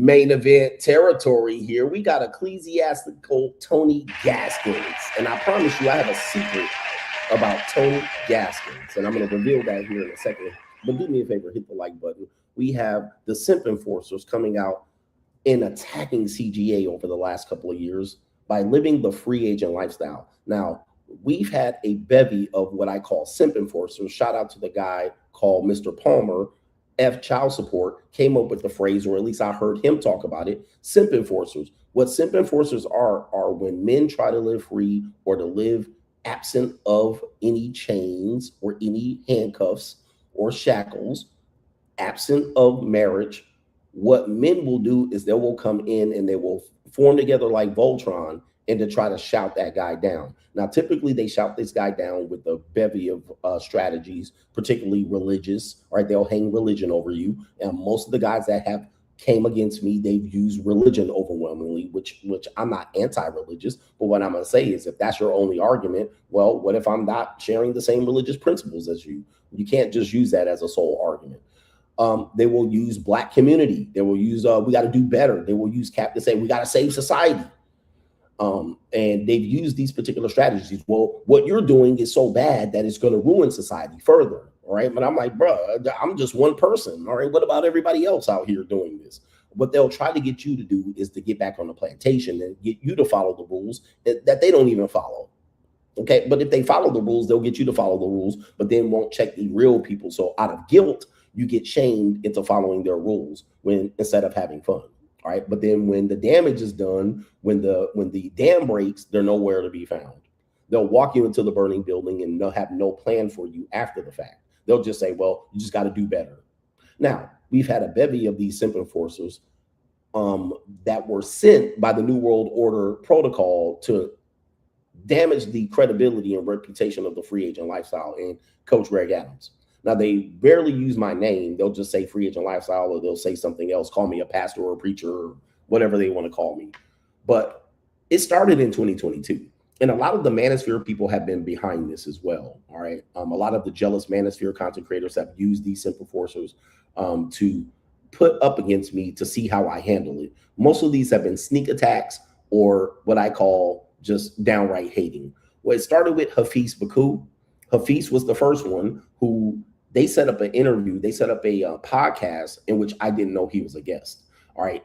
main event territory here. We got ecclesiastical Tony Gaskins. And I promise you, I have a secret about Tony Gaskins. And I'm going to reveal that here in a second. But do me a favor, hit the like button. We have the simp enforcers coming out and attacking CGA over the last couple of years by living the free agent lifestyle. Now, we've had a bevy of what I call simp enforcers. Shout out to the guy called Mr. Palmer, F Child Support, came up with the phrase, or at least I heard him talk about it, simp enforcers. What simp enforcers are when men try to live free or to live absent of any chains or any handcuffs or shackles, absent of marriage. What men will do is they will come in and they will form together like Voltron and to try to shout that guy down. Now, typically they shout this guy down with a bevy of strategies, particularly religious, right? They'll hang religion over you. And most of the guys that have came against me, they've used religion overwhelmingly, which I'm not anti-religious, but what I'm going to say is if that's your only argument, well, what if I'm not sharing the same religious principles as you? You can't just use that as a sole argument. They will use Black community. They will use, we got to do better. They will use cap to say, we got to save society. And they've used these particular strategies. Well, what you're doing is so bad that it's going to ruin society further. All right. But I'm like, bro, I'm just one person. All right. What about everybody else out here doing this? What they'll try to get you to do is to get back on the plantation and get you to follow the rules that they don't even follow. Okay. But if they follow the rules, they'll get you to follow the rules, but then won't check the real people. So out of guilt, you get shamed into following their rules instead of having fun. All right. But then when the damage is done, when the dam breaks, they're nowhere to be found. They'll walk you into the burning building and they'll have no plan for you after the fact. They'll just say, well, you just got to do better. Now, we've had a bevy of these simp enforcers that were sent by the New World Order protocol to damage the credibility and reputation of the free agent lifestyle and Coach Greg Adams. Now, they barely use my name. They'll just say free agent lifestyle, or they'll say something else, call me a pastor or a preacher or whatever they want to call me. But it started in 2022. And a lot of the manosphere people have been behind this as well. All right. A lot of the jealous manosphere content creators have used these simp enforcers to put up against me to see how I handle it. Most of these have been sneak attacks or what I call just downright hating. Well, it started with Hafiz Baku. Hafiz was the first one who they set up an interview. They set up a podcast in which I didn't know he was a guest. All right.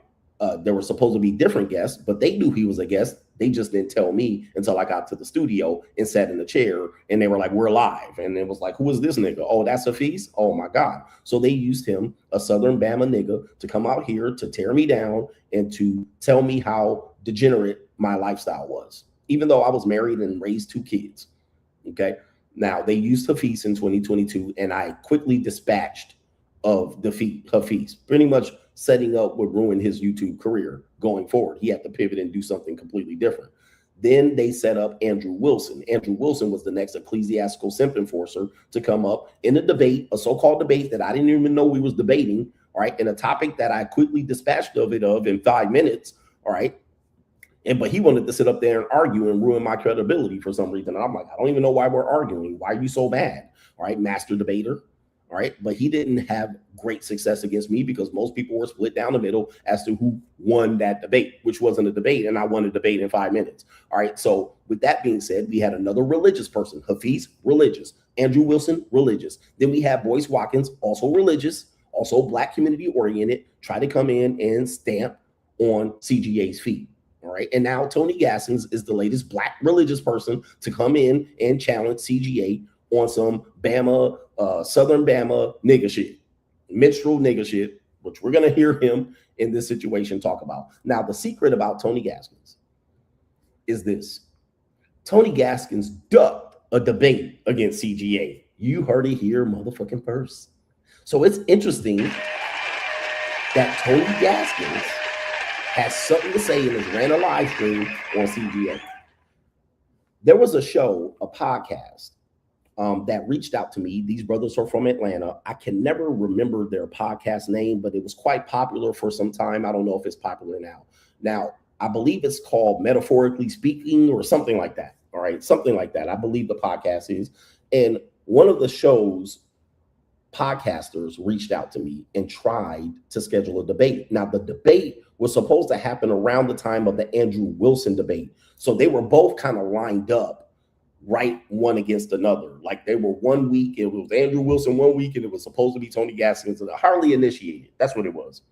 There were supposed to be different guests, but they knew he was a guest. They just didn't tell me until I got to the studio and sat in the chair and they were like, we're live. And it was like, who is this nigga? Oh, that's Hafiz? Oh my God. So they used him, a Southern Bama nigga, to come out here to tear me down and to tell me how degenerate my lifestyle was, even though I was married and raised 2 kids. Okay. Now, they used Hafiz in 2022, and I quickly dispatched of Hafiz. Pretty much setting up would ruin his YouTube career going forward. He had to pivot and do something completely different. Then they set up Andrew Wilson. Andrew Wilson was the next ecclesiastical simp enforcer to come up in a debate, a so-called debate that I didn't even know we was debating, all right, in a topic that I quickly dispatched of in 5 minutes, all right. But he wanted to sit up there and argue and ruin my credibility for some reason. And I'm like, I don't even know why we're arguing. Why are you so bad? All right, master debater. All right. But he didn't have great success against me because most people were split down the middle as to who won that debate, which wasn't a debate. And I won a debate in 5 minutes. All right. So with that being said, we had another religious person, Hafiz, religious, Andrew Wilson, religious. Then we have Boyce Watkins, also religious, also Black community oriented, try to come in and stamp on CGA's feet. All right. And now Tony Gaskins is the latest Black religious person to come in and challenge CGA on some Bama, Southern Bama nigga shit, minstrel nigga shit, which we're going to hear him in this situation talk about. Now, the secret about Tony Gaskins is this. Tony Gaskins ducked a debate against CGA. You heard it here, motherfucking first. So it's interesting that Tony Gaskins has something to say in his random live stream on CGA. There was a show, a podcast, that reached out to me. These brothers are from Atlanta. I can never remember their podcast name, but it was quite popular for some time. I don't know if it's popular now. Now, I believe it's called Metaphorically Speaking or something like that. All right, something like that. I believe the podcast is. And one of the show's podcasters reached out to me and tried to schedule a debate. Now, the debate was supposed to happen around the time of the Andrew Wilson debate. So they were both kind of lined up, right, one against another. Like they were 1 week, it was Andrew Wilson 1 week, and it was supposed to be Tony Gaskins. Hardly initiated. That's what it was.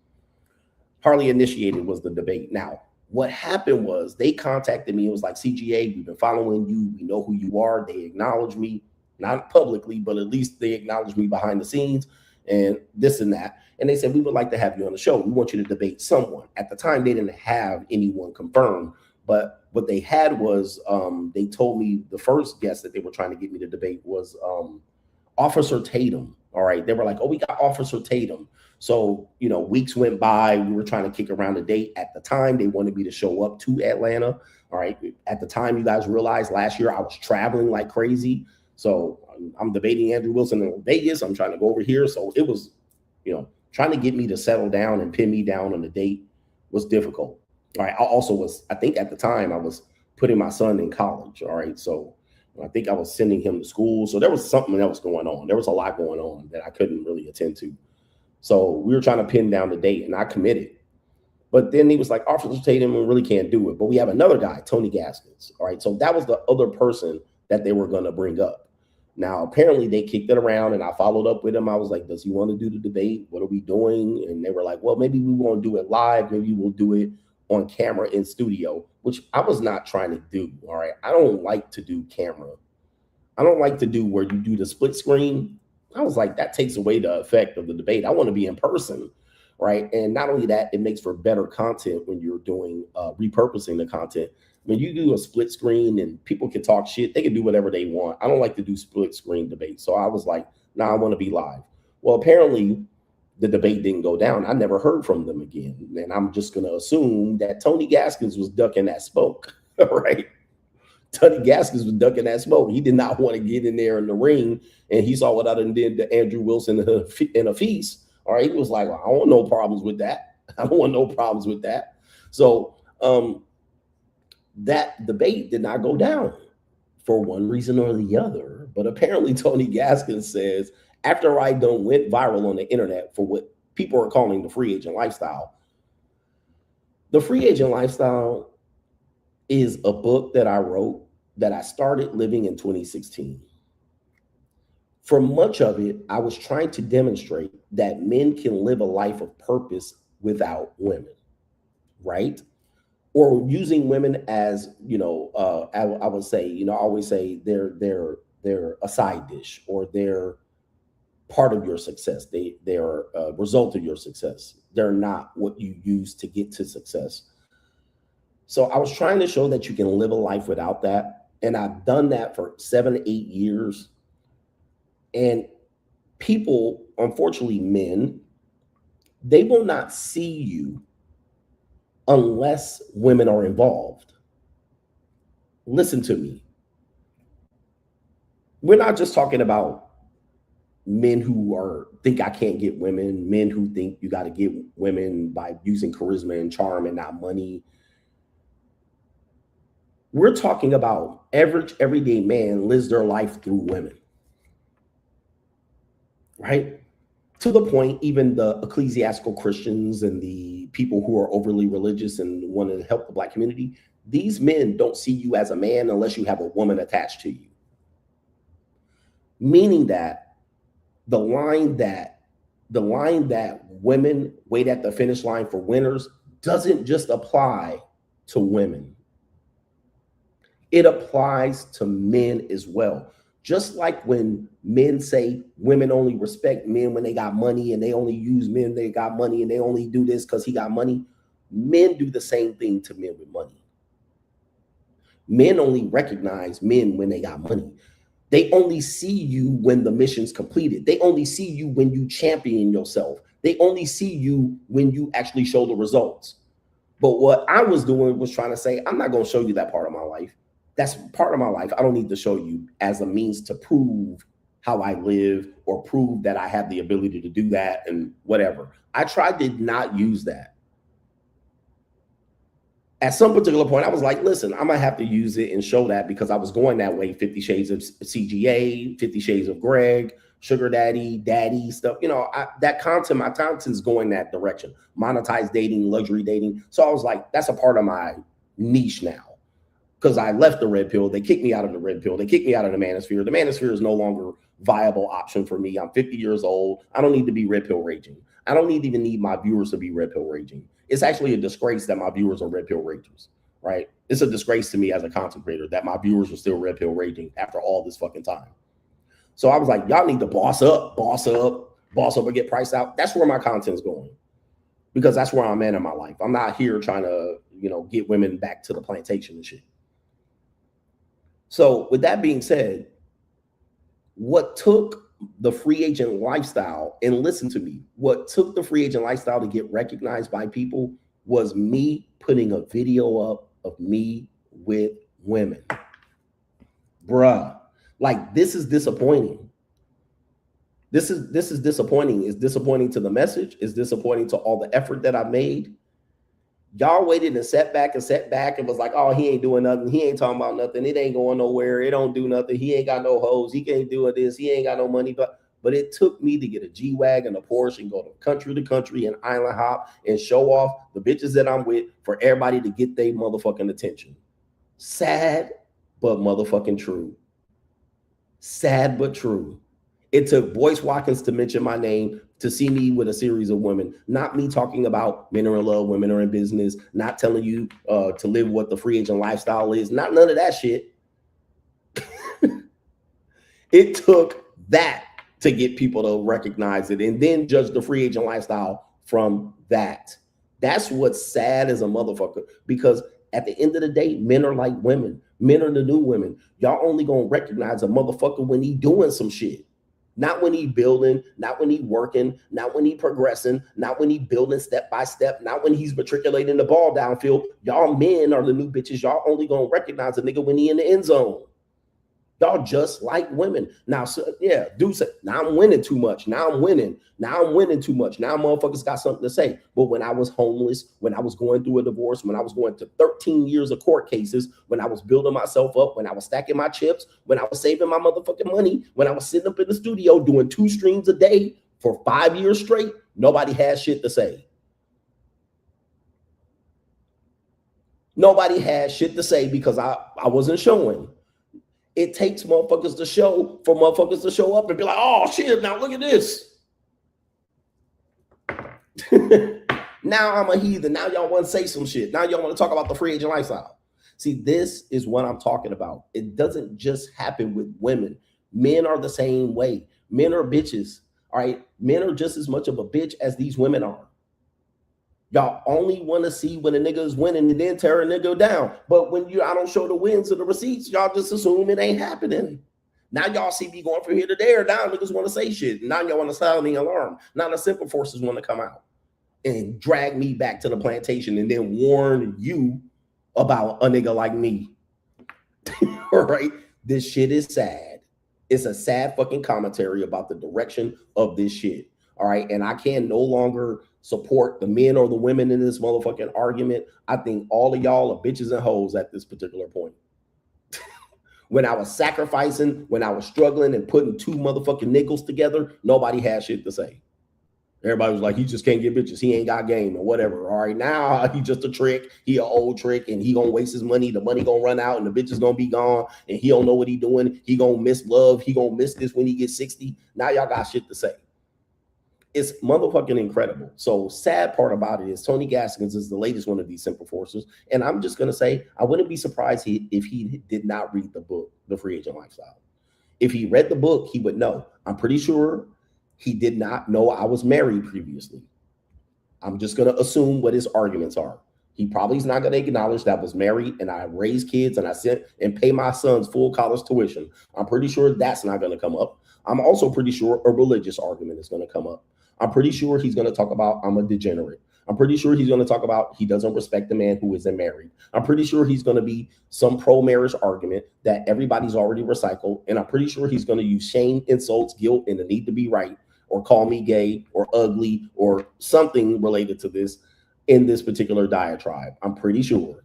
Hardly initiated was the debate. Now, what happened was they contacted me. It was like, CGA, we've been following you. We know who you are. They acknowledged me, not publicly, but at least they acknowledged me behind the scenes and this and that. And they said, we would like to have you on the show. We want you to debate someone. At the time, they didn't have anyone confirmed. But what they had was, they told me the first guest that they were trying to get me to debate was Officer Tatum. All right. They were like, oh, we got Officer Tatum. So, you know, weeks went by. We were trying to kick around a date. At the time, they wanted me to show up to Atlanta. All right. At the time, you guys realized last year I was traveling like crazy. So I'm debating Andrew Wilson in Vegas. I'm trying to go over here. So it was, you know, trying to get me to settle down and pin me down on the date was difficult. All right. I also was, I think at the time I was putting my son in college. All right. So I think I was sending him to school. So there was something else going on. There was a lot going on that I couldn't really attend to. So we were trying to pin down the date and I committed. But then he was like, Officer Tatum, we really can't do it. But we have another guy, Tony Gaskins. All right. So that was the other person that they were going to bring up. Now, apparently they kicked it around and I followed up with him. I was like, does he want to do the debate? What are we doing? And they were like, well, maybe we won't do it live. Maybe we'll do it on camera in studio, which I was not trying to do. All right. I don't like to do camera. I don't like to do where you do the split screen. I was like, that takes away the effect of the debate. I want to be in person. Right. And not only that, it makes for better content when you're doing repurposing the content. When you do a split screen and people can talk shit, they can do whatever they want. I don't like to do split screen debates. So I was like, nah, I want to be live. Well, apparently the debate didn't go down. I never heard from them again. And I'm just going to assume that Tony Gaskins was ducking that smoke. Right. Tony Gaskins was ducking that smoke. He did not want to get in there in the ring. And he saw what I done did to Andrew Wilson in a feast. All right. He was like, well, I don't want no problems with that. I don't want no problems with that. So that debate did not go down for one reason or the other. But apparently Tony Gaskins says, after I went viral on the internet for what people are calling the free agent lifestyle, the free agent lifestyle is a book that I wrote that I started living in 2016. For much of it, I was trying to demonstrate that men can live a life of purpose without women, right? Or using women as, you know, I would say, you know, I always say they're a side dish, or they're part of your success. They're a result of your success. They're not what you use to get to success. So I was trying to show that you can live a life without that. And I've done that for 7 to 8 years. And people, unfortunately, men, they will not see you unless women are involved. Listen to me. We're not just talking about men who think I can't get women, men who think you got to get women by using charisma and charm and not money. We're talking about average everyday man lives their life through women, right? To the point, even the ecclesiastical Christians and the people who are overly religious and want to help the Black community, these men don't see you as a man unless you have a woman attached to you. Meaning that the line that women wait at the finish line for winners doesn't just apply to women. It applies to men as well. Just like when men say women only respect men when they got money, and they only use men they got money, and they only do this because he got money, men do the same thing to men with money. Men only recognize men when they got money. They only see you when the mission's completed. They only see you when you champion yourself. They only see you when you actually show the results. But what I was doing was trying to say, I'm not going to show you that part of my life. That's part of my life. I don't need to show you as a means to prove how I live or prove that I have the ability to do that and whatever. I tried to not use that. At some particular point, I was like, listen, I'm going to have to use it and show that, because I was going that way. 50 Shades of CGA, 50 Shades of Greg, sugar daddy stuff. You know, that content, my content's going that direction. Monetized dating, luxury dating. So I was like, that's a part of my niche now. Because I left the red pill. They kicked me out of the red pill. They kicked me out of the manosphere. The manosphere is no longer viable option for me. I'm 50 years old. I don't need to be red pill raging. I don't even need my viewers to be red pill raging. It's actually a disgrace that my viewers are red pill ragers, right? It's a disgrace to me as a content creator that my viewers are still red pill raging after all this fucking time. So I was like, y'all need to boss up and get priced out. That's where my content's going, because that's where I'm at in my life. I'm not here trying to, you know, get women back to the plantation and shit. So with that being said, what took the free agent lifestyle, and listen to me, what took the free agent lifestyle to get recognized by people was me putting a video up of me with women. Bruh, like, this is disappointing. This is disappointing. It's disappointing to the message. It's disappointing to all the effort that I made. Y'all waited and sat back and was like, oh, he ain't doing nothing. He ain't talking about nothing. It ain't going nowhere. It don't do nothing. He ain't got no hoes. He can't do this. He ain't got no money. But it took me to get a G-Wagon, a Porsche, and go to country and island hop and show off the bitches that I'm with for everybody to get their motherfucking attention. Sad, but motherfucking true. Sad, but true. It took Boyce Watkins to mention my name to see me with a series of women, not me talking about men are in love, women are in business, not telling you to live what the free agent lifestyle is, not none of that shit. It took that to get people to recognize it and then judge the free agent lifestyle from that. That's what's sad as a motherfucker, because at the end of the day, men are like women. Men are the new women. Y'all only gonna recognize a motherfucker when he doing some shit. Not when he building, not when he working, not when he progressing, not when he building step by step, not when he's matriculating the ball downfield. Y'all men are the new bitches. Y'all only gonna recognize a nigga when he in the end zone. Y'all just like women. Now, so, yeah, dude said, now I'm winning too much. Now I'm winning. Now I'm winning too much. Now motherfuckers got something to say. But when I was homeless, when I was going through a divorce, when I was going to 13 years of court cases, when I was building myself up, when I was stacking my chips, when I was saving my motherfucking money, when I was sitting up in the studio doing 2 streams a day for 5 years straight, nobody had shit to say. Nobody had shit to say because I wasn't showing. It takes motherfuckers to show for motherfuckers to show up and be like, oh shit, now look at this. Now I'm a heathen. Now y'all want to say some shit. Now y'all want to talk about the free agent lifestyle. See, this is what I'm talking about. It doesn't just happen with women. Men are the same way. Men are bitches. All right. Men are just as much of a bitch as these women are. Y'all only want to see when a nigga is winning and then tear a nigga down. But when I don't show the wins or the receipts, y'all just assume it ain't happening. Now y'all see me going from here to there. Now niggas want to say shit. Now y'all want to sound the alarm. Now the simple forces want to come out and drag me back to the plantation and then warn you about a nigga like me. All right. This shit is sad. It's a sad fucking commentary about the direction of this shit. All right. And I can no longer support the men or the women in this motherfucking argument. I think all of y'all are bitches and hoes at this particular point. When I was sacrificing, when I was struggling and putting 2 motherfucking nickels together, nobody had shit to say. Everybody was like, he just can't get bitches. He ain't got game or whatever. All right, now he just a trick. He an old trick and he gonna waste his money. The money gonna run out and the bitch is gonna be gone and he don't know what he doing. He gonna miss love. He gonna miss this when he gets 60. Now y'all got shit to say. It's motherfucking incredible. So sad part about it is Tony Gaskins is the latest one of these simple forces. And I'm just going to say, I wouldn't be surprised if he did not read the book, The Free Agent Lifestyle. If he read the book, he would know. I'm pretty sure he did not know I was married previously. I'm just going to assume what his arguments are. He probably is not going to acknowledge that I was married and I raised kids and I sent and pay my son's full college tuition. I'm pretty sure that's not going to come up. I'm also pretty sure a religious argument is going to come up. I'm pretty sure he's going to talk about I'm a degenerate. I'm pretty sure he's going to talk about he doesn't respect the man who isn't married. I'm pretty sure he's going to be some pro-marriage argument that everybody's already recycled. And I'm pretty sure he's going to use shame, insults, guilt, and the need to be right, or call me gay or ugly or something related to this in this particular diatribe. I'm pretty sure.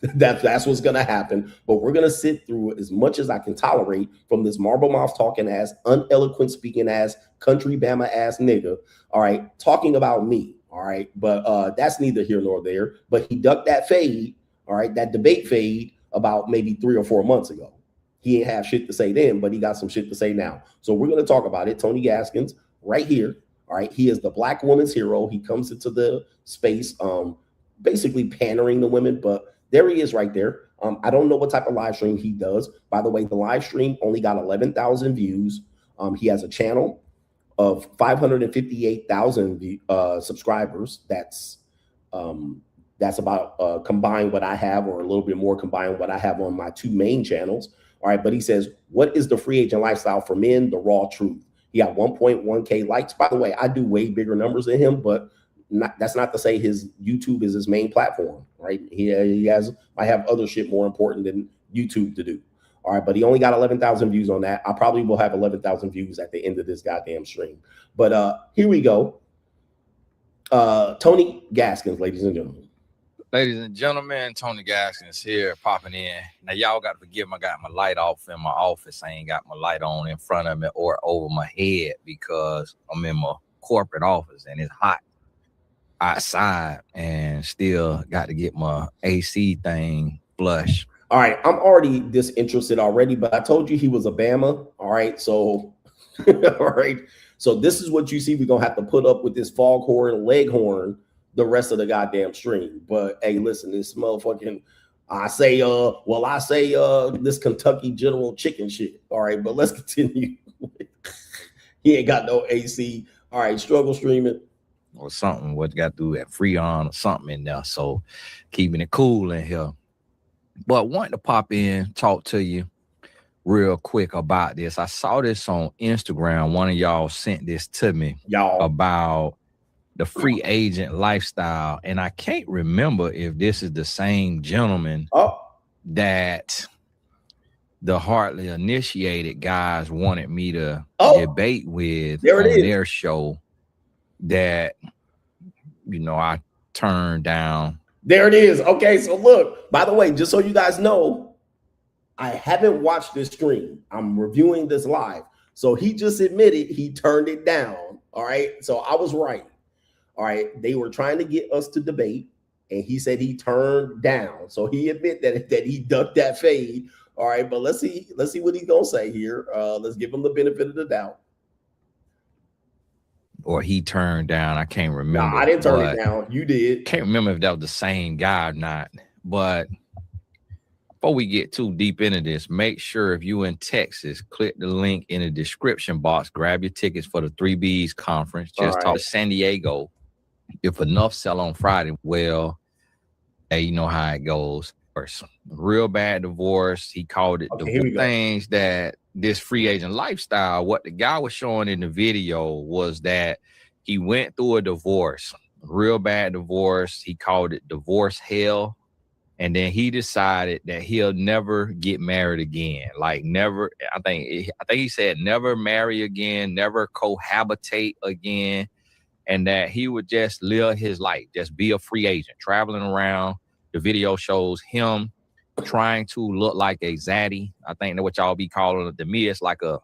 That's what's gonna happen. But we're gonna sit through as much as I can tolerate from this marble mouth talking ass, uneloquent speaking ass, country Bama ass nigga. All right, talking about me. All right, but that's neither here nor there. But he ducked that fade. All right, that debate fade about maybe 3 or 4 months ago. He ain't have shit to say then, but he got some shit to say now. So we're gonna talk about it. Tony Gaskins, right here. All right, he is the black woman's hero. He comes into the space, basically pandering to women, but there he is right there. I don't know what type of live stream he does. By the way, the live stream only got 11,000 views. He has a channel of 558,000 subscribers. That's about combined what I have, or a little bit more combined what I have on my two main channels. All right, but he says, what is the free agent lifestyle for men? The raw truth. He got 1.1K likes. By the way, I do way bigger numbers than him, but that's not to say his YouTube is his main platform, right? I have other shit more important than YouTube to do. All right, but he only got 11,000 views on that. I probably will have 11,000 views at the end of this goddamn stream. But here we go. Tony Gaskins, ladies and gentlemen. Ladies and gentlemen, Tony Gaskins here, popping in. Now, y'all got to forgive me. I got my light off in my office. I ain't got my light on in front of me or over my head because I'm in my corporate office and it's hot outside and still got to get my AC thing flush. All right, I'm already disinterested already, but I told you he was a Bama. All right, so all right, so this is what you see. We're gonna have to put up with this foghorn leghorn the rest of the goddamn stream. But hey, listen, this motherfucking this Kentucky General Chicken shit. All right, but let's continue. He ain't got no AC. All right, struggle streaming. Or something, what got to do at Freon or something in there. So keeping it cool in here. But wanting to pop in, talk to you real quick about this. I saw this on Instagram. One of y'all sent this to me about the free agent lifestyle. And I can't remember if this is the same gentleman that the Hardly Initiated guys wanted me to debate with on their show that, you know, I turned down. There it is. Okay, so look, by the way, just so you guys know, I haven't watched this stream. I'm reviewing this live. So he just admitted he turned it down. All right, so I was right. All right, they were trying to get us to debate, and he said he turned down. So he admitted that he ducked that fade. All right, but let's see what he's gonna say here. Let's give him the benefit of the doubt. Or he turned down. I can't remember. Nah, I didn't turn it down. You did. Can't remember if that was the same guy or not. But before we get too deep into this, make sure if you in Texas, click the link in the description box. Grab your tickets for the 3Bs conference. Just talk to San Diego. If enough sell on Friday, well, hey, you know how it goes. Real bad divorce. He called it the things that this free agent lifestyle. What the guy was showing in the video was that he went through a divorce, real bad divorce. He called it divorce hell. And then he decided that he'll never get married again. Like never, I think he said never marry again, never cohabitate again. And that he would just live his life, just be a free agent, traveling around. The video shows him trying to look like a zaddy. I think that's what y'all be calling it. To me, it's like a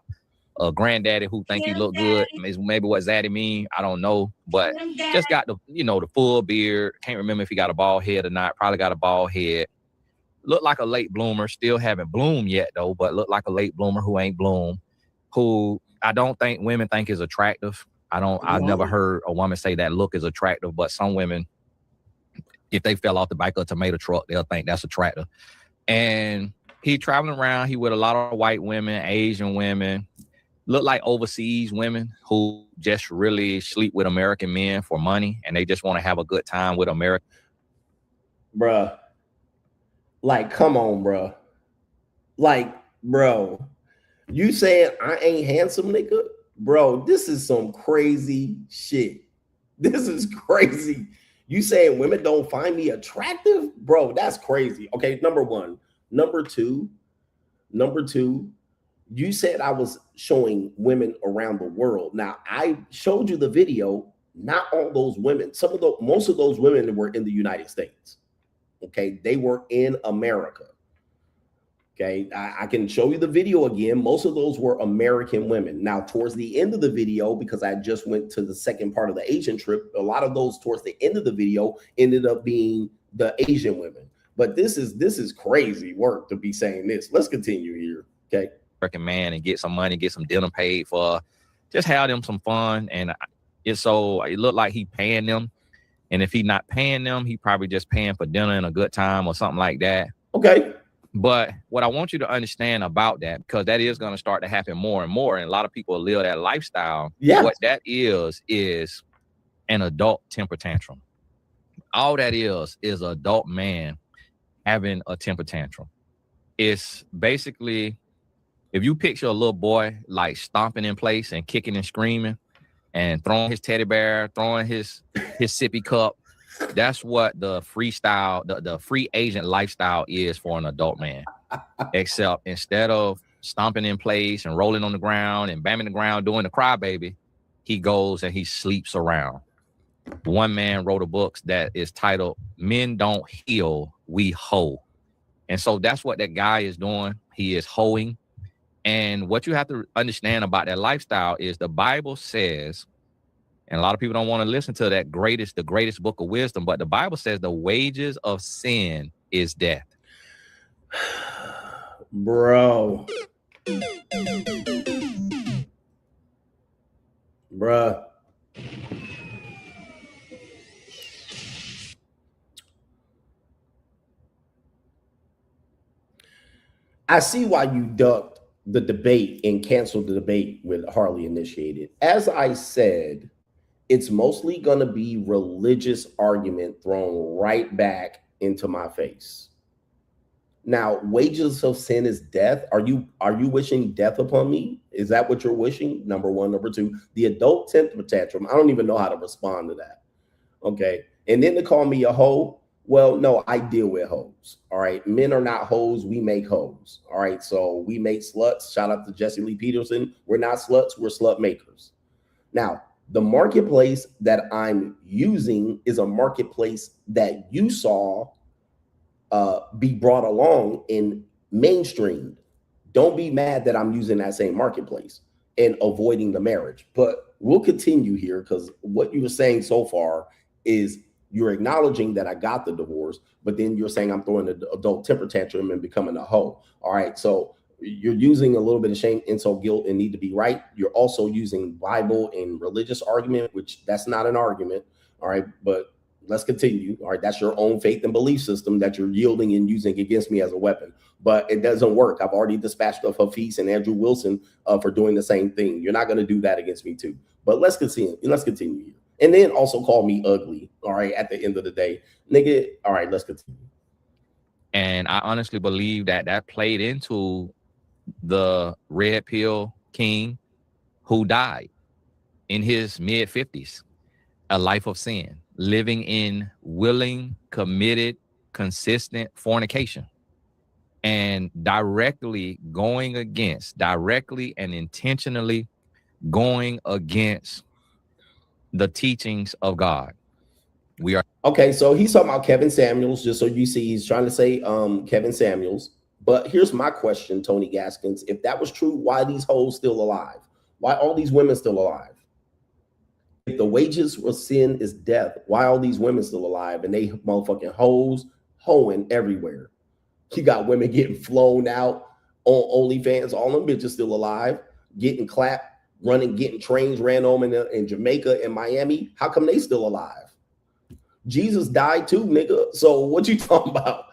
granddaddy who think he look good. Is maybe what zaddy mean. I don't know. But just got the, the full beard. Can't remember if he got a bald head or not. Probably got a bald head. Look like a late bloomer. Still haven't bloomed yet, though. But look like a late bloomer who ain't bloomed. Who I don't think women think is attractive. I've never heard a woman say that look is attractive. But some women, if they fell off the back of a tomato truck, they'll think that's attractive. And he traveling around. He with a lot of white women, Asian women, look like overseas women who just really sleep with American men for money. And they just want to have a good time with America. Bruh. Like, come on, bruh. Like, bro, you saying I ain't handsome, nigga? Bro, this is some crazy shit. This is crazy. You saying women don't find me attractive? Bro, that's crazy. Okay, number one. Number two, you said I was showing women around the world. Now, I showed you the video. Not all those women. Most of those women were in the United States. Okay, they were in America. Okay, I can show you the video again. Most of those were American women. Now, towards the end of the video, because I just went to the second part of the Asian trip, a lot of those towards the end of the video ended up being the Asian women. But this is crazy work to be saying this. Let's continue here. Okay. American man and get some money, get some dinner paid for, just have them some fun. And it looked like he paying them. And if he not paying them, he probably just paying for dinner and a good time or something like that. Okay. But what I want you to understand about that, because that is going to start to happen more and more, and a lot of people live that lifestyle. Yeah. What that is an adult temper tantrum. All that is an adult man having a temper tantrum. It's basically, if you picture a little boy like stomping in place and kicking and screaming and throwing his teddy bear, throwing his sippy cup, that's what the freestyle, the free agent lifestyle is for an adult man. Except instead of stomping in place and rolling on the ground and bamming the ground doing the crybaby, he goes and he sleeps around. One man wrote a book that is titled "Men Don't Heal, We Hoe." And so that's what that guy is doing. He is hoeing. And what you have to understand about that lifestyle is the Bible says, and a lot of people don't want to listen to that the greatest book of wisdom, but the Bible says the wages of sin is death. Bruh. I see why you ducked the debate and canceled the debate with Harley initiated. As I said, it's mostly going to be religious argument thrown right back into my face. Now, wages of sin is death. Are you wishing death upon me? Is that what you're wishing? Number one. Number two, the adult temper tantrum. I don't even know how to respond to that. Okay. And then to call me a hoe. Well, no, I deal with hoes. All right. Men are not hoes. We make hoes. All right. So we make sluts. Shout out to Jesse Lee Peterson. We're not sluts. We're slut makers. Now, the marketplace that I'm using is a marketplace that you saw be brought along in mainstream. Don't be mad that I'm using that same marketplace and avoiding the marriage. But we'll continue here because what you were saying so far is you're acknowledging that I got the divorce, but then you're saying I'm throwing the adult temper tantrum and becoming a hoe. All right. So you're using a little bit of shame, insult, guilt, and need to be right. You're also using Bible and religious argument, which that's not an argument. All right. But let's continue. All right. That's your own faith and belief system that you're yielding and using against me as a weapon. But it doesn't work. I've already dispatched of Hafiz and Andrew Wilson for doing the same thing. You're not going to do that against me too. But let's continue. Let's continue here. And then also call me ugly. All right. At the end of the day, nigga. All right. Let's continue. And I honestly believe that played into the red pill king who died in his mid 50s, a life of sin, living in willing, committed, consistent fornication, and directly and intentionally going against the teachings of God. We are okay. So he's talking about Kevin Samuels, just so you see, he's trying to say Kevin Samuels. But here's my question, Tony Gaskins. If that was true, why are these hoes still alive? Why are all these women still alive? If the wages of sin is death, why are all these women still alive? And they motherfucking hoes hoeing everywhere. You got women getting flown out on OnlyFans. All them bitches still alive, getting clapped, running, getting trains ran on in Jamaica and Miami. How come they still alive? Jesus died too, nigga. So what you talking about?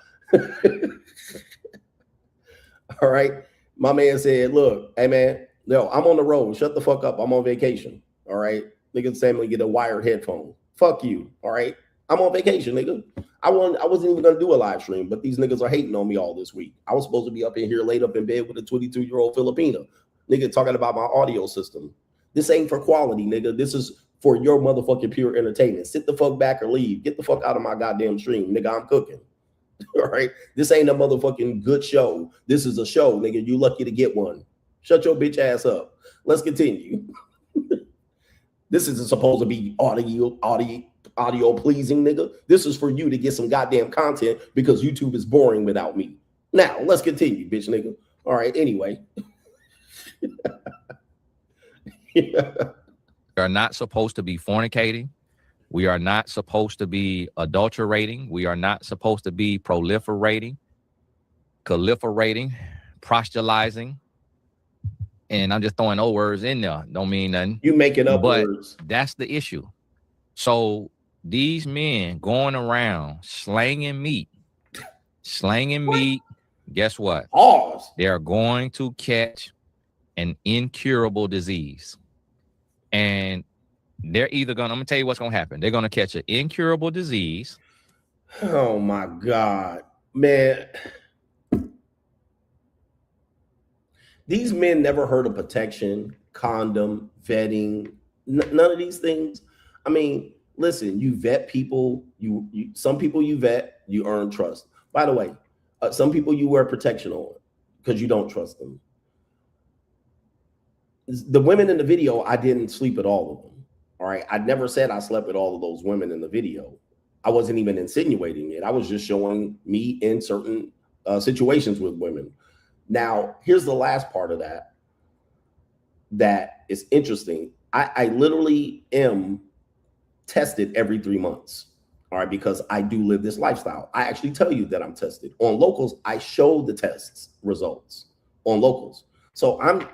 All right. My man said, look, hey man, no, I'm on the road. Shut the fuck up. I'm on vacation. All right. Nigga Samuel get a wired headphone. Fuck you. All right. I'm on vacation, nigga. I wasn't even gonna do a live stream, but these niggas are hating on me all this week. I was supposed to be up in here laid up in bed with a 22-year-old Filipina. Nigga talking about my audio system. This ain't for quality, nigga. This is for your motherfucking pure entertainment. Sit the fuck back or leave. Get the fuck out of my goddamn stream, nigga. I'm cooking. All right. This ain't a motherfucking good show. This is a show, nigga. You lucky to get one. Shut your bitch ass up. Let's continue. This isn't supposed to be audio pleasing, nigga. This is for you to get some goddamn content because YouTube is boring without me. Now, let's continue, bitch nigga. All right, anyway. We are not supposed to be fornicating. We are not supposed to be adulterating. We are not supposed to be proliferating, proselytizing. And I'm just throwing old words in there. Don't mean nothing. You making up but words. That's the issue. So these men going around slanging meat, guess what? Pause. They are going to catch an incurable disease. And they're either going to, I'm going to tell you what's going to happen. They're going to catch an incurable disease. Oh my God, man. These men never heard of protection, condom, vetting, none of these things. I mean, listen, you vet people, some people you vet, you earn trust. By the way, some people you wear protection on because you don't trust them. The women in the video, I didn't sleep with all of them. All right. I never said I slept with all of those women in the video. I wasn't even insinuating it. I was just showing me in certain situations with women. Now, here's the last part of that is interesting. I literally am tested every 3 months. All right, because I do live this lifestyle. I actually tell you that I'm tested. On locals, I show the tests results on locals. So I'm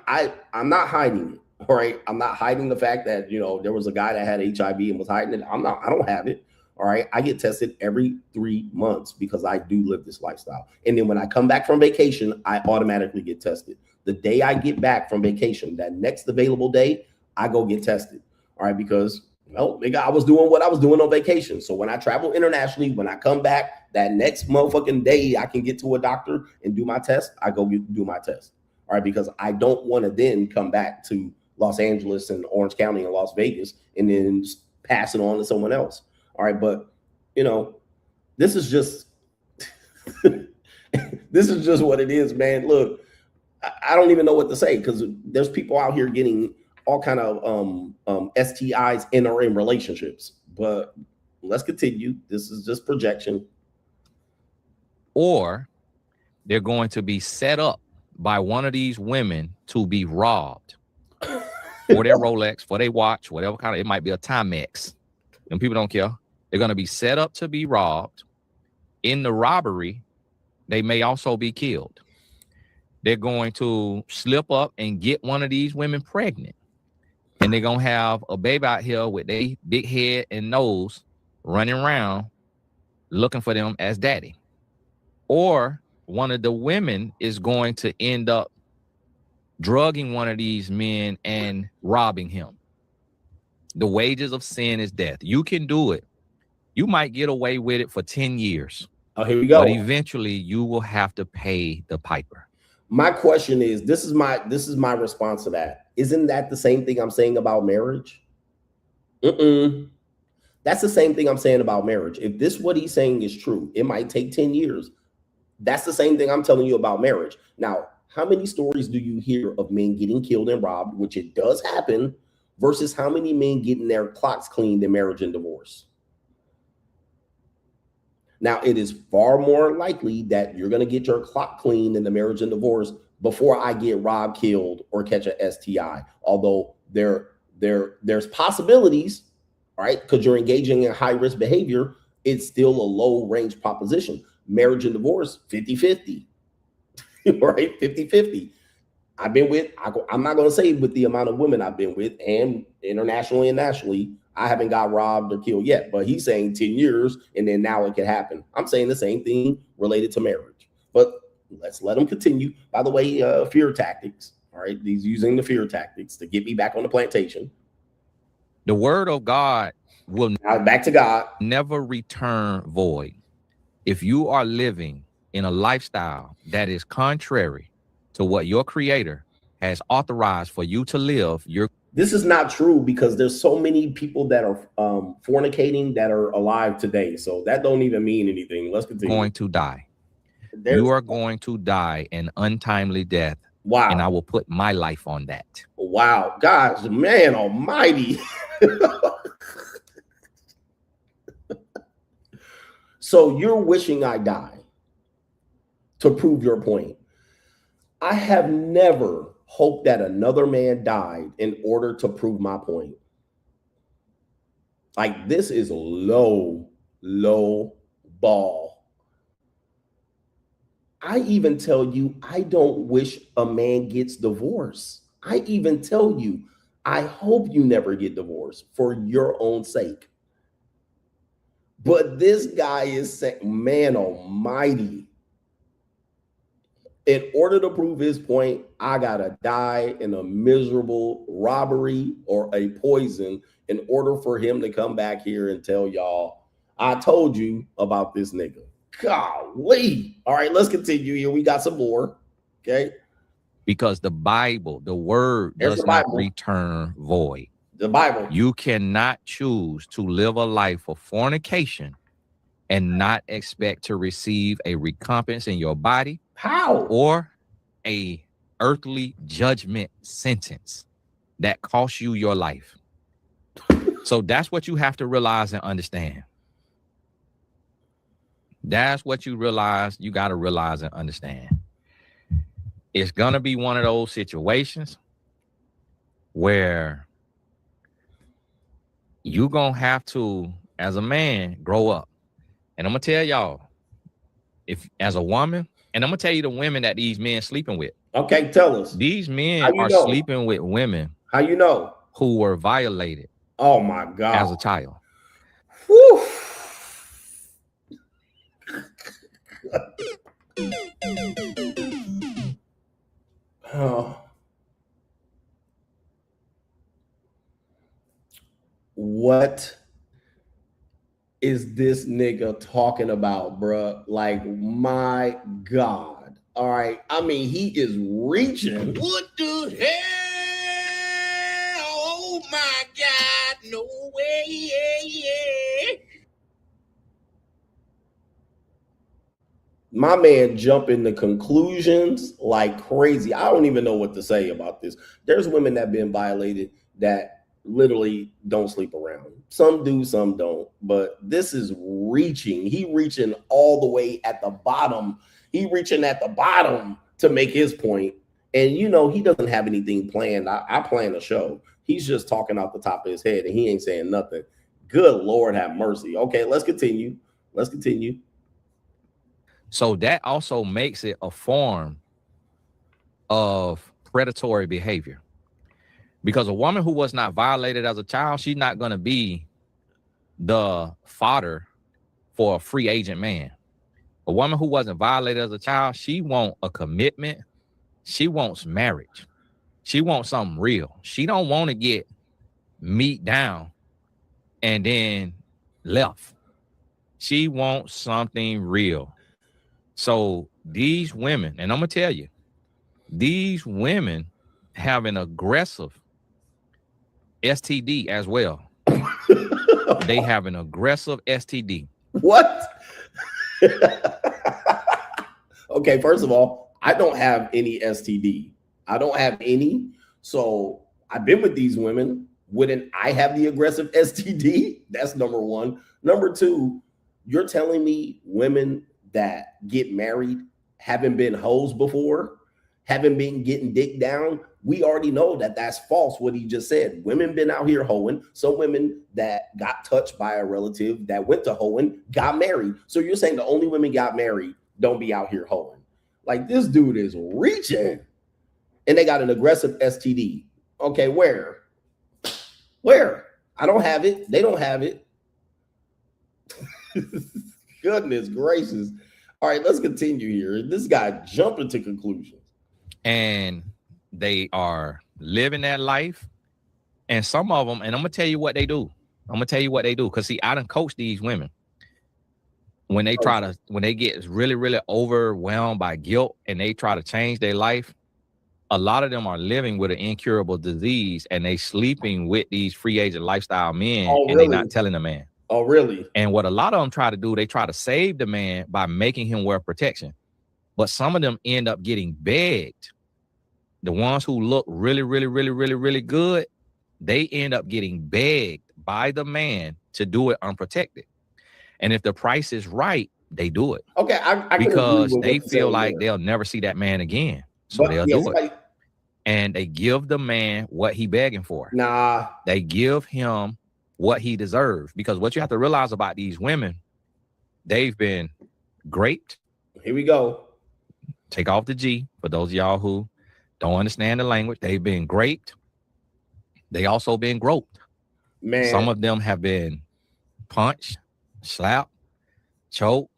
not hiding it. All right. I'm not hiding the fact that, you know, there was a guy that had HIV and was hiding it. I don't have it. All right. I get tested every 3 months because I do live this lifestyle. And then when I come back from vacation, I automatically get tested. The day I get back from vacation, that next available day, I go get tested. All right. Because, well, nigga, I was doing what I was doing on vacation. So when I travel internationally, when I come back, that next motherfucking day I can get to a doctor and do my test, I go do my test. All right. Because I don't want to then come back to Los Angeles and Orange County and Las Vegas and then pass it on to someone else. All right, but you know, this is just this is just what it is, man. Look, I don't even know what to say because there's people out here getting all kind of STIs in or in relationships. But let's continue. This is just projection. Or they're going to be set up by one of these women to be robbed for their Rolex, for their watch, whatever kind of, it might be a Timex. And people don't care. They're going to be set up to be robbed. In the robbery, they may also be killed. They're going to slip up and get one of these women pregnant. And they're going to have a baby out here with their big head and nose running around looking for them as daddy. Or one of the women is going to end up drugging one of these men and robbing him. The wages of sin is death. You can do it. You might get away with it for 10 years. Oh, here we go. But eventually you will have to pay the piper. My question is, this is my response to that. Isn't that the same thing I'm saying about marriage? That's the same thing I'm saying about marriage. If this what he's saying is true, it might take 10 years. That's the same thing I'm telling you about marriage. Now, how many stories do you hear of men getting killed and robbed, which it does happen, versus how many men getting their clocks cleaned in marriage and divorce? Now, it is far more likely that you're going to get your clock cleaned in the marriage and divorce before I get robbed, killed, or catch a STI. Although there's possibilities, right? Because you're engaging in high-risk behavior, it's still a low-range proposition. Marriage and divorce, 50-50, right? 50-50. I've been with, I'm not going to say with the amount of women I've been with, and internationally and nationally, I haven't got robbed or killed yet, but he's saying 10 years and then now it could happen. I'm saying the same thing related to marriage, but let's let him continue. By the way, fear tactics. All right. He's using the fear tactics to get me back on the plantation. The word of God will now back to God, never return void. If you are living in a lifestyle that is contrary to what your creator has authorized for you to live, this is not true because there's so many people that are fornicating that are alive today. So that don't even mean anything. Let's continue. Going to die. You are going to die an untimely death. Wow. And I will put my life on that. Wow. Gosh, man almighty. So you're wishing I die to prove your point. I have never hoped that another man died in order to prove my point. Like, this is low, low ball. I even tell you, I don't wish a man gets divorced. I even tell you, I hope you never get divorced for your own sake. But this guy is saying, man almighty, in order to prove his point, I gotta die in a miserable robbery or a poison in order for him to come back here and tell y'all, I told you about this nigga. Golly. All right, let's continue here. We got some more. Okay. Because the Bible, the word does not return void. The Bible. You cannot choose to live a life of fornication and not expect to receive a recompense in your body. How? Or a earthly judgment sentence that costs you your life. So that's what you have to realize and understand. That's what you realize. You got to realize and understand. It's going to be one of those situations where you're going to have to, as a man, grow up. And I'm going to tell y'all, if as a woman, and I'm going to tell you the women that these men sleeping with. Okay, tell us. These men are sleeping with women. How you know? Who were violated. Oh, my God. As a child. Whew. Oh. What is this nigga talking about, bruh? Like, my God. All right. I mean, he is reaching. What the hell? Oh, my God. No way. Yeah. My man jumping to conclusions like crazy. I don't even know what to say about this. There's women that have been violated that literally don't sleep around. Some do, some don't. But this is reaching. He reaching all the way at the bottom. He reaching at the bottom to make his point. And, you know, he doesn't have anything planned. I plan a show. He's just talking out the top of his head and he ain't saying nothing. Good Lord have mercy. Okay, let's continue. Let's continue. So that also makes it a form of predatory behavior. Because a woman who was not violated as a child, she's not going to be the fodder for a free agent man. A woman who wasn't violated as a child, she wants a commitment. She wants marriage. She wants something real. She don't want to get meat down and then left. She wants something real. So these women, and I'm going to tell you, these women have an aggressive STD as well. They have an aggressive STD. What? Okay, first of all, I don't have any STD. I don't have any. So I've been with these women. Wouldn't I have the aggressive STD? That's number one. Number two, you're telling me women that get married haven't been hoes before, haven't been getting dick down. We already know that that's false, what he just said. Women been out here hoeing. Some women that got touched by a relative that went to hoeing got married. So you're saying the only women got married don't be out here hoeing. Like, this dude is reaching. And they got an aggressive STD. Okay, where? Where? I don't have it. They don't have it. Goodness gracious. All right, let's continue here. This guy jumping to conclusions. And they are living that life. And some of them, and I'm going to tell you what they do. I'm going to tell you what they do. Because, see, I done coached these women. When they when they get really, really overwhelmed by guilt and they try to change their life, a lot of them are living with an incurable disease and they sleeping with these free agent lifestyle men and they not telling the man. Oh, really? And what a lot of them try to do, they try to save the man by making him wear protection. But some of them end up getting begged. The ones who look really, really, really, really, really good, they end up getting begged by the man to do it unprotected. And if the price is right, they do it. Okay, I because can agree they with feel like they'll never see that man again. So but, they'll yeah, do it. And they give the man what he begging for. Nah. They give him what he deserves. Because what you have to realize about these women, they've been graped. Here we go. Take off the G for those of y'all who don't understand the language. They've been graped. They also been groped. Man. Some of them have been punched, slapped, choked,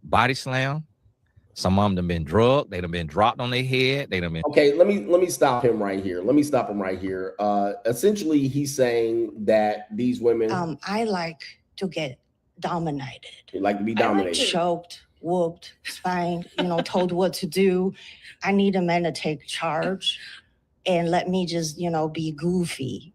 body slammed. Some of them have been drugged. They done been dropped on their head. They done been. Okay, let me stop him right here. Essentially, he's saying that these women. I like to get dominated. You like to be dominated. Choked, whooped, spanked, told what to do. I need a man to take charge and let me just, be goofy.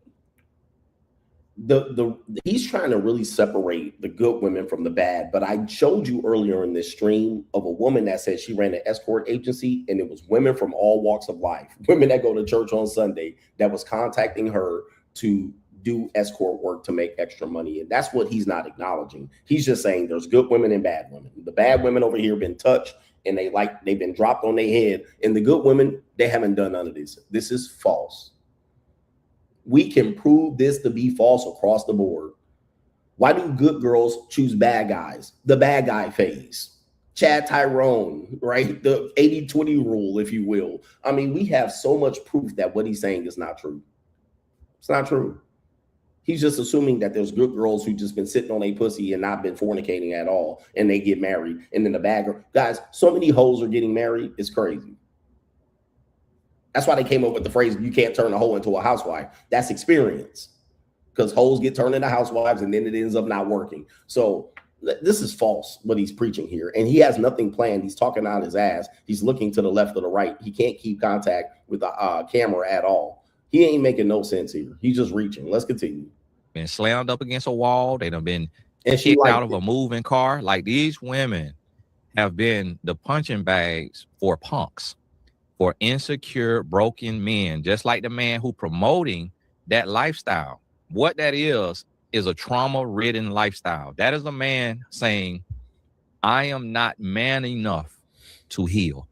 He's trying to really separate the good women from the bad, but I showed you earlier in this stream of a woman that said she ran an escort agency, and it was women from all walks of life, women that go to church on Sunday, that was contacting her to do escort work to make extra money. And that's what he's not acknowledging. He's just saying there's good women and bad women. The bad women over here been touched and they've been dropped on their head, and the good women, they haven't done none of this. This is false. We can prove this to be false across the board. Why do good girls choose bad guys? The bad guy phase. Chad Tyrone, right? The 80-20 rule, if you will. I mean, we have so much proof that what he's saying is not true. It's not true. He's just assuming that there's good girls who just been sitting on a pussy and not been fornicating at all, and they get married. And then the bad girl. Guys, so many hoes are getting married. It's crazy. That's why they came up with the phrase, you can't turn a hoe into a housewife. That's experience. Because hoes get turned into housewives and then it ends up not working. So this is false, what he's preaching here. And he has nothing planned. He's talking out his ass. He's looking to the left or the right. He can't keep contact with the camera at all. He ain't making no sense here. He's just reaching. Let's continue. Been slammed up against a wall. They done been kicked out of a moving car. Like, these women have been the punching bags for punks, for insecure, broken men, just like the man who promoting that lifestyle. What that is a trauma-ridden lifestyle. That is a man saying, I am not man enough to heal.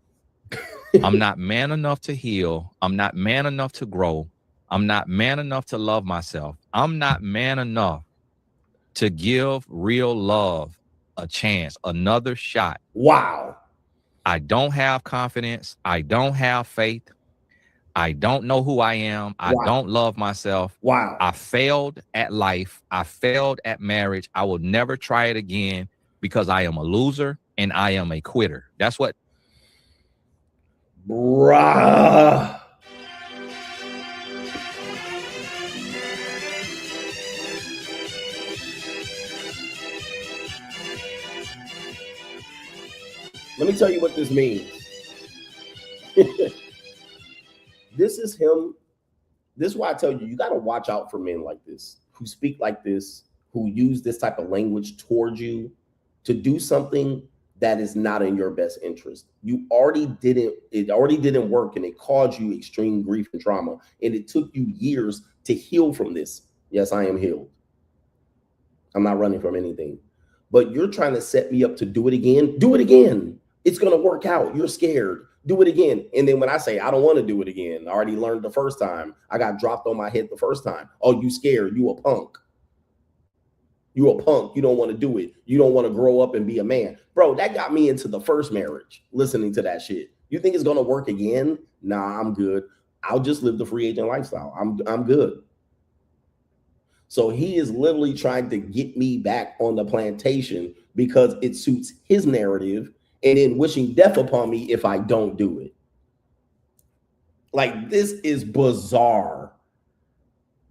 I'm not man enough to heal. I'm not man enough to grow. I'm not man enough to love myself. I'm not man enough to give real love a chance, another shot. Wow. I don't have confidence. I don't have faith. I don't know who I am. I don't love myself. Wow. I failed at life. I failed at marriage. I will never try it again because I am a loser and I am a quitter. That's what. Bruh. Let me tell you what this means. This is him. This is why I tell you, you got to watch out for men like this, who speak like this, who use this type of language towards you to do something that is not in your best interest. It already didn't work, and it caused you extreme grief and trauma. And it took you years to heal from this. Yes, I am healed. I'm not running from anything. But you're trying to set me up to do it again. Do it again. It's going to work out. You're scared. Do it again. And then when I say, I don't want to do it again, I already learned the first time. I got dropped on my head the first time. Oh, you scared. You a punk. You a punk. You don't want to do it. You don't want to grow up and be a man. Bro, that got me into the first marriage, listening to that shit. You think it's going to work again? Nah, I'm good. I'll just live the free agent lifestyle. I'm good. So he is literally trying to get me back on the plantation because it suits his narrative, and then wishing death upon me if I don't do it. Like, this is bizarre.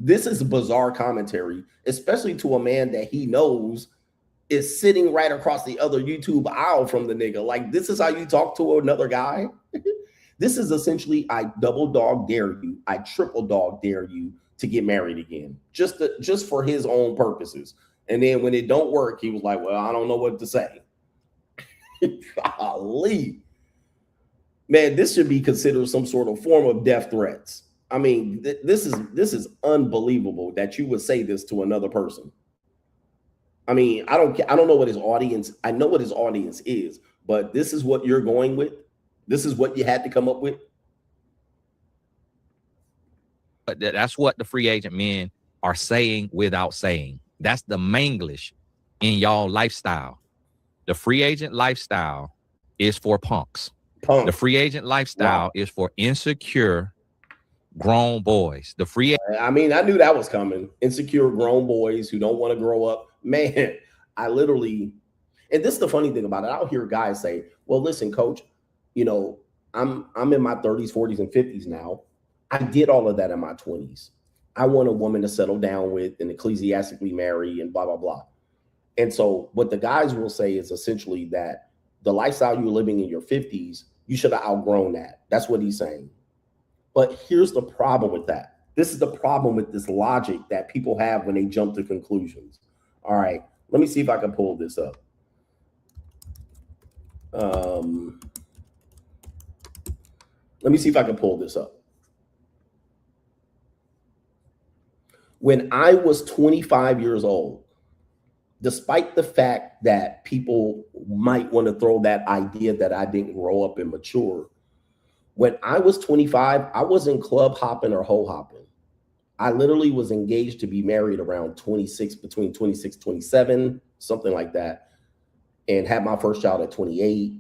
This is bizarre commentary, especially to a man that he knows is sitting right across the other YouTube aisle from the nigga. Like, this is how you talk to another guy? This is essentially, I double dog dare you. I triple dog dare you to get married again, just for his own purposes. And then when it don't work, he was like, well, I don't know what to say. Golly. Man, this should be considered some sort of form of death threats. I mean, this is unbelievable that you would say this to another person. I mean, I don't know what his audience. I know what his audience is, but this is what you're going with. This is what you had to come up with. But that's what the free agent men are saying without saying. That's the Manglish in y'all lifestyle. The free agent lifestyle is for punks. The free agent lifestyle is for insecure grown boys. The free I mean, I knew that was coming. Insecure grown boys who don't want to grow up. Man, I literally, and this is the funny thing about it. I'll hear guys say, well, listen, coach, you know, I'm in my 30s, 40s, and 50s now. I did all of that in my 20s. I want a woman to settle down with and ecclesiastically marry and blah, blah, blah. And so what the guys will say is essentially that the lifestyle you're living in your 50s, you should have outgrown that. That's what he's saying. But here's the problem with that. This is the problem with this logic that people have when they jump to conclusions. All right, let me see if I can pull this up. Let me see if I can pull this up. When I was 25 years old, despite the fact that people might want to throw that idea that I didn't grow up and mature, when I was 25, I wasn't club hopping or hoe hopping. I literally was engaged to be married around 26, between 26, 27, something like that, and had my first child at 28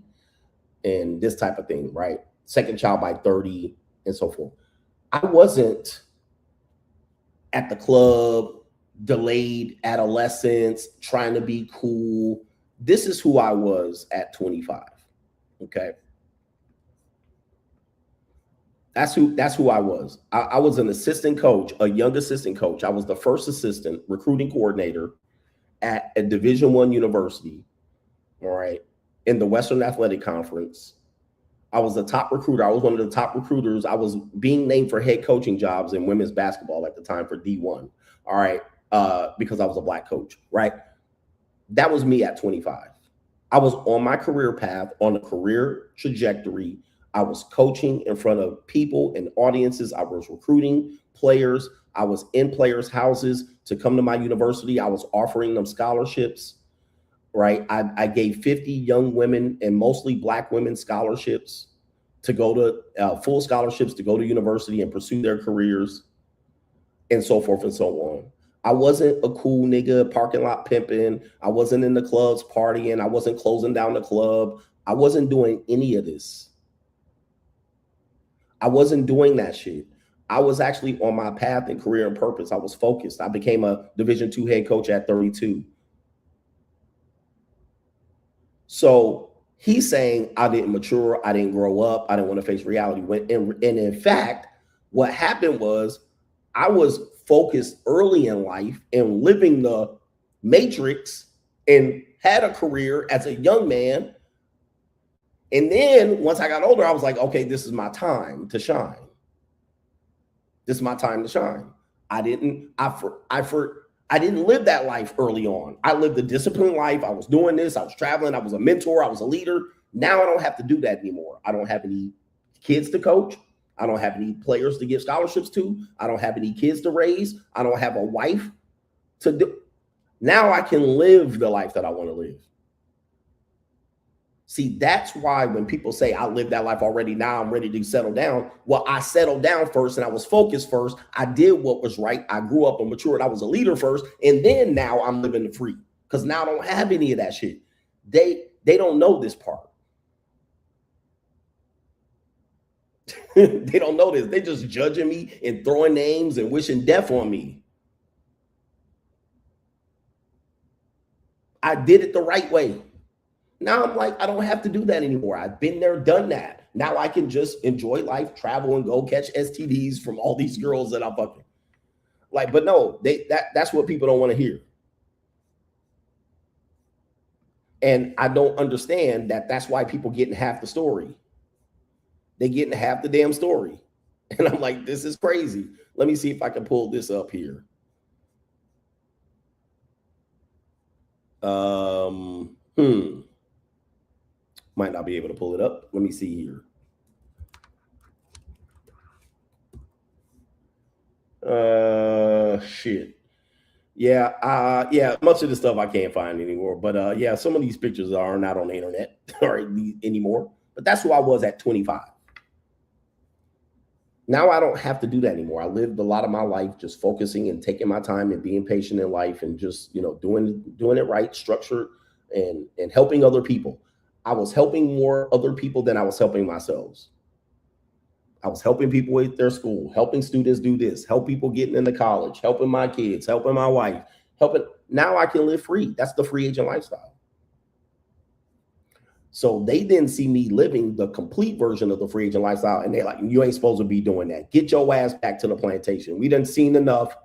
and this type of thing, right? Second child by 30 and so forth. I wasn't at the club, delayed adolescence, trying to be cool. This is who I was at 25, okay? That's who I was. I was an assistant coach, a young assistant coach. I was the first assistant recruiting coordinator at a Division I university, all right, in the Western Athletic Conference. I was the top recruiter. I was one of the top recruiters. I was being named for head coaching jobs in women's basketball at the time for D1, all right, because I was a Black coach, right? That was me at 25. I was on my career path, on a career trajectory. I was coaching in front of people and audiences. I was recruiting players. I was in players' houses to come to my university. I was offering them scholarships, right? I gave 50 young women and mostly Black women scholarships to go to full scholarships to go to university and pursue their careers and so forth and so on. I wasn't a cool nigga parking lot pimping. I wasn't in the clubs partying. I wasn't closing down the club. I wasn't doing any of this. I wasn't doing that shit. I was actually on my path and career and purpose. I was focused. I became a Division II head coach at 32. So he's saying I didn't mature, I didn't grow up, I didn't want to face reality. And in fact, what happened was I was focused early in life and living the matrix and had a career as a young man. And then once I got older, I was like, okay, this is my time to shine. This is my time to shine. I didn't live that life early on. I lived a disciplined life. I was doing this. I was traveling. I was a mentor. I was a leader. Now I don't have to do that anymore. I don't have any kids to coach. I don't have any players to give scholarships to. I don't have any kids to raise. I don't have a wife to do. Now I can live the life that I want to live. See, that's why when people say I lived that life already, now I'm ready to settle down. Well, I settled down first and I was focused first. I did what was right. I grew up and matured. I was a leader first. And then now I'm living the free because now I don't have any of that shit. They don't know this part. They don't know this. They just judging me and throwing names and wishing death on me. I did it the right way. Now I'm like, I don't have to do that anymore. I've been there, done that. Now I can just enjoy life, travel, and go catch STDs from all these girls that I'm fucking. Like, but no, that's what people don't want to hear. And I don't understand that that's why people getting half the story. They getting half the damn story. And I'm like, this is crazy. Let me see if I can pull this up here. Might not be able to pull it up. Let me see here. Shit. Yeah, much of the stuff I can't find anymore. But yeah, some of these pictures are not on the internet anymore. But that's who I was at 25. Now I don't have to do that anymore. I lived a lot of my life just focusing and taking my time and being patient in life and just, doing it right, structured and helping other people. I was helping more other people than I was helping myself. I was helping people with their school, helping students do this, help people getting into college, helping my kids, helping my wife, helping. Now I can live free. That's the free agent lifestyle. So they didn't see me living the complete version of the free agent lifestyle. And they're like, you ain't supposed to be doing that. Get your ass back to the plantation. We done seen enough.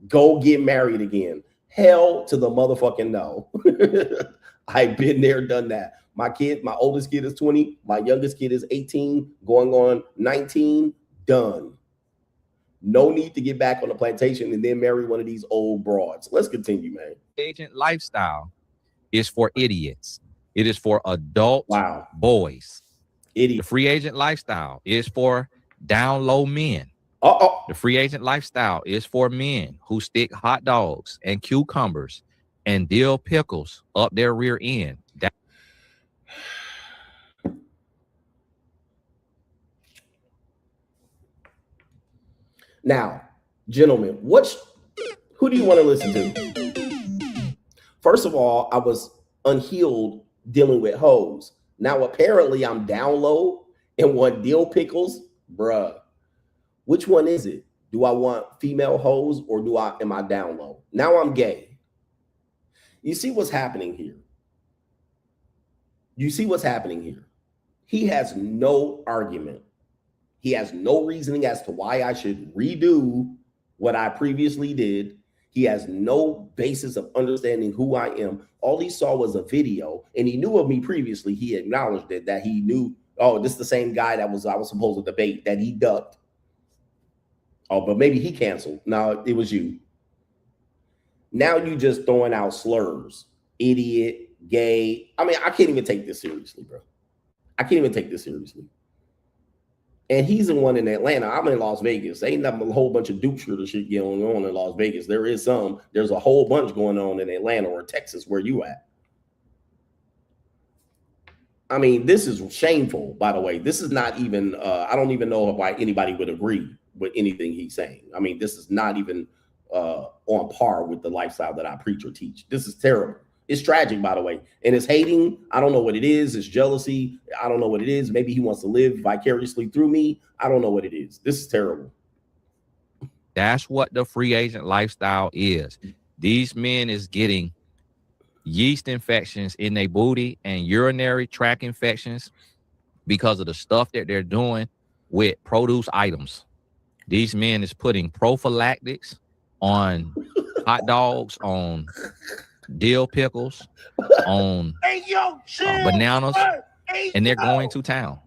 Go get married again. Hell to the motherfucking no. I've been there, done that. My oldest kid is 20. My youngest kid is 18, going on 19. Done. No need to get back on the plantation and then marry one of these old broads. Let's continue, man. Agent lifestyle is for idiots. It is for adult boys. Idiot. The free agent lifestyle is for down low men. The free agent lifestyle is for men who stick hot dogs and cucumbers and dill pickles up their rear end. Now, gentlemen, who do you want to listen to? First of all, I was unhealed dealing with hoes. Now, apparently, I'm down low and want dill pickles. Bruh, which one is it? Do I want female hoes or am I down low? Now I'm gay. You see what's happening here? He has no argument. He has no reasoning as to why I should redo what I previously did. He has no basis of understanding who I am. All he saw was a video, and he knew of me previously. He acknowledged it, that he knew, oh, this is the same guy that I was supposed to debate, that he ducked. Oh, but maybe he canceled. No, it was you. Now you just throwing out slurs. Idiot, gay. I mean, I can't even take this seriously, bro. I can't even take this seriously. And he's the one in Atlanta. I'm in Las Vegas. Ain't nothing a whole bunch of dupe shooter shit going on in Las Vegas. There's a whole bunch going on in Atlanta or Texas where you at. I mean, this is shameful, by the way. This is not even, I don't even know why anybody would agree with anything he's saying. I mean, this is not even on par with the lifestyle that I preach or teach. This is terrible. It's tragic, by the way. And it's hating. I don't know what it is. It's jealousy. I don't know what it is. Maybe he wants to live vicariously through me. I don't know what it is. This is terrible. That's what the free agent lifestyle is. These men is getting yeast infections in their booty and urinary tract infections because of the stuff that they're doing with produce items. These men is putting prophylactics on hot dogs, on dill pickles, on bananas, and they're going to town.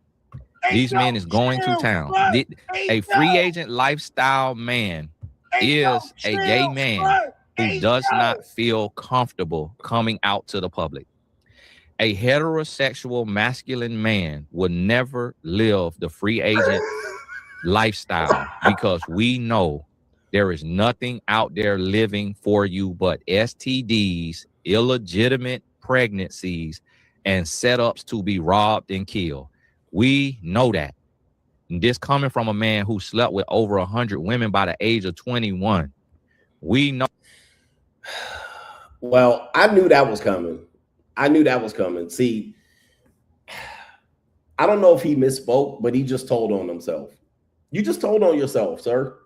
These men is going to town. A free agent lifestyle man is a gay man who does not feel comfortable coming out to the public. A heterosexual masculine man would never live the free agent lifestyle because we know there is nothing out there living for you but STDs, illegitimate pregnancies, and setups to be robbed and killed. We know that. And this coming from a man who slept with over 100 women by the age of 21. We know. Well, I knew that was coming. See, I don't know if he misspoke, but he just told on himself. You just told on yourself, sir.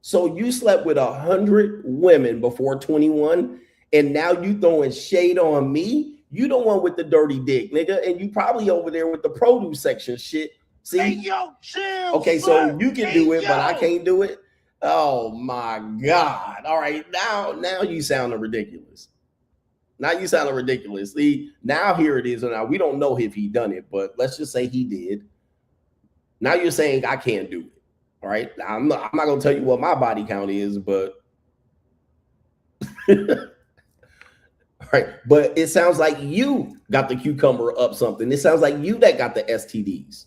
So you slept with 100 women before 21, and now you throwing shade on me? You the one with the dirty dick, nigga, and you probably over there with the produce section shit. See? Hey, yo, chill, okay, so you can do it, but I can't do it. Oh my God. All right, now you sounding ridiculous. See, now here it is. Now we don't know if he done it, but let's just say he did. Now you're saying I can't do it. All right. Now, I'm not gonna tell you what my body count is, but all right. But it sounds like you got the cucumber up something. It sounds like you that got the STDs.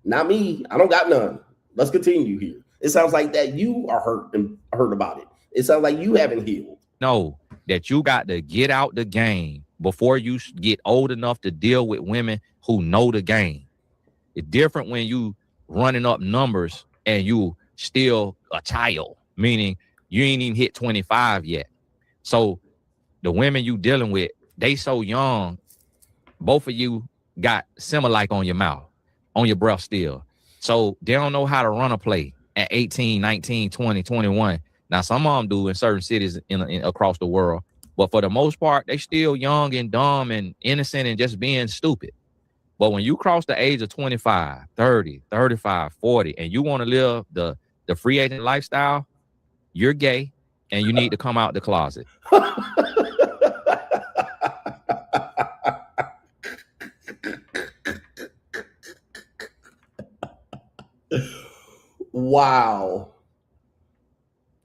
Not me. I don't got none. Let's continue here. It sounds like that you are hurt about it. It sounds like you haven't healed. know that you got to get out the game before you get old enough to deal with women who know the game. It's different when you running up numbers and you still a child, meaning you ain't even hit 25 yet. So the women you dealing with, they so young, both of you got Similac on your mouth, on your breath still. So they don't know how to run a play at 18, 19, 20, 21. Now, some of them do in certain cities in across the world. But for the most part, they still young and dumb and innocent and just being stupid. But when you cross the age of 25, 30, 35, 40, and you want to live the free agent lifestyle, you're gay and you need to come out the closet. Wow.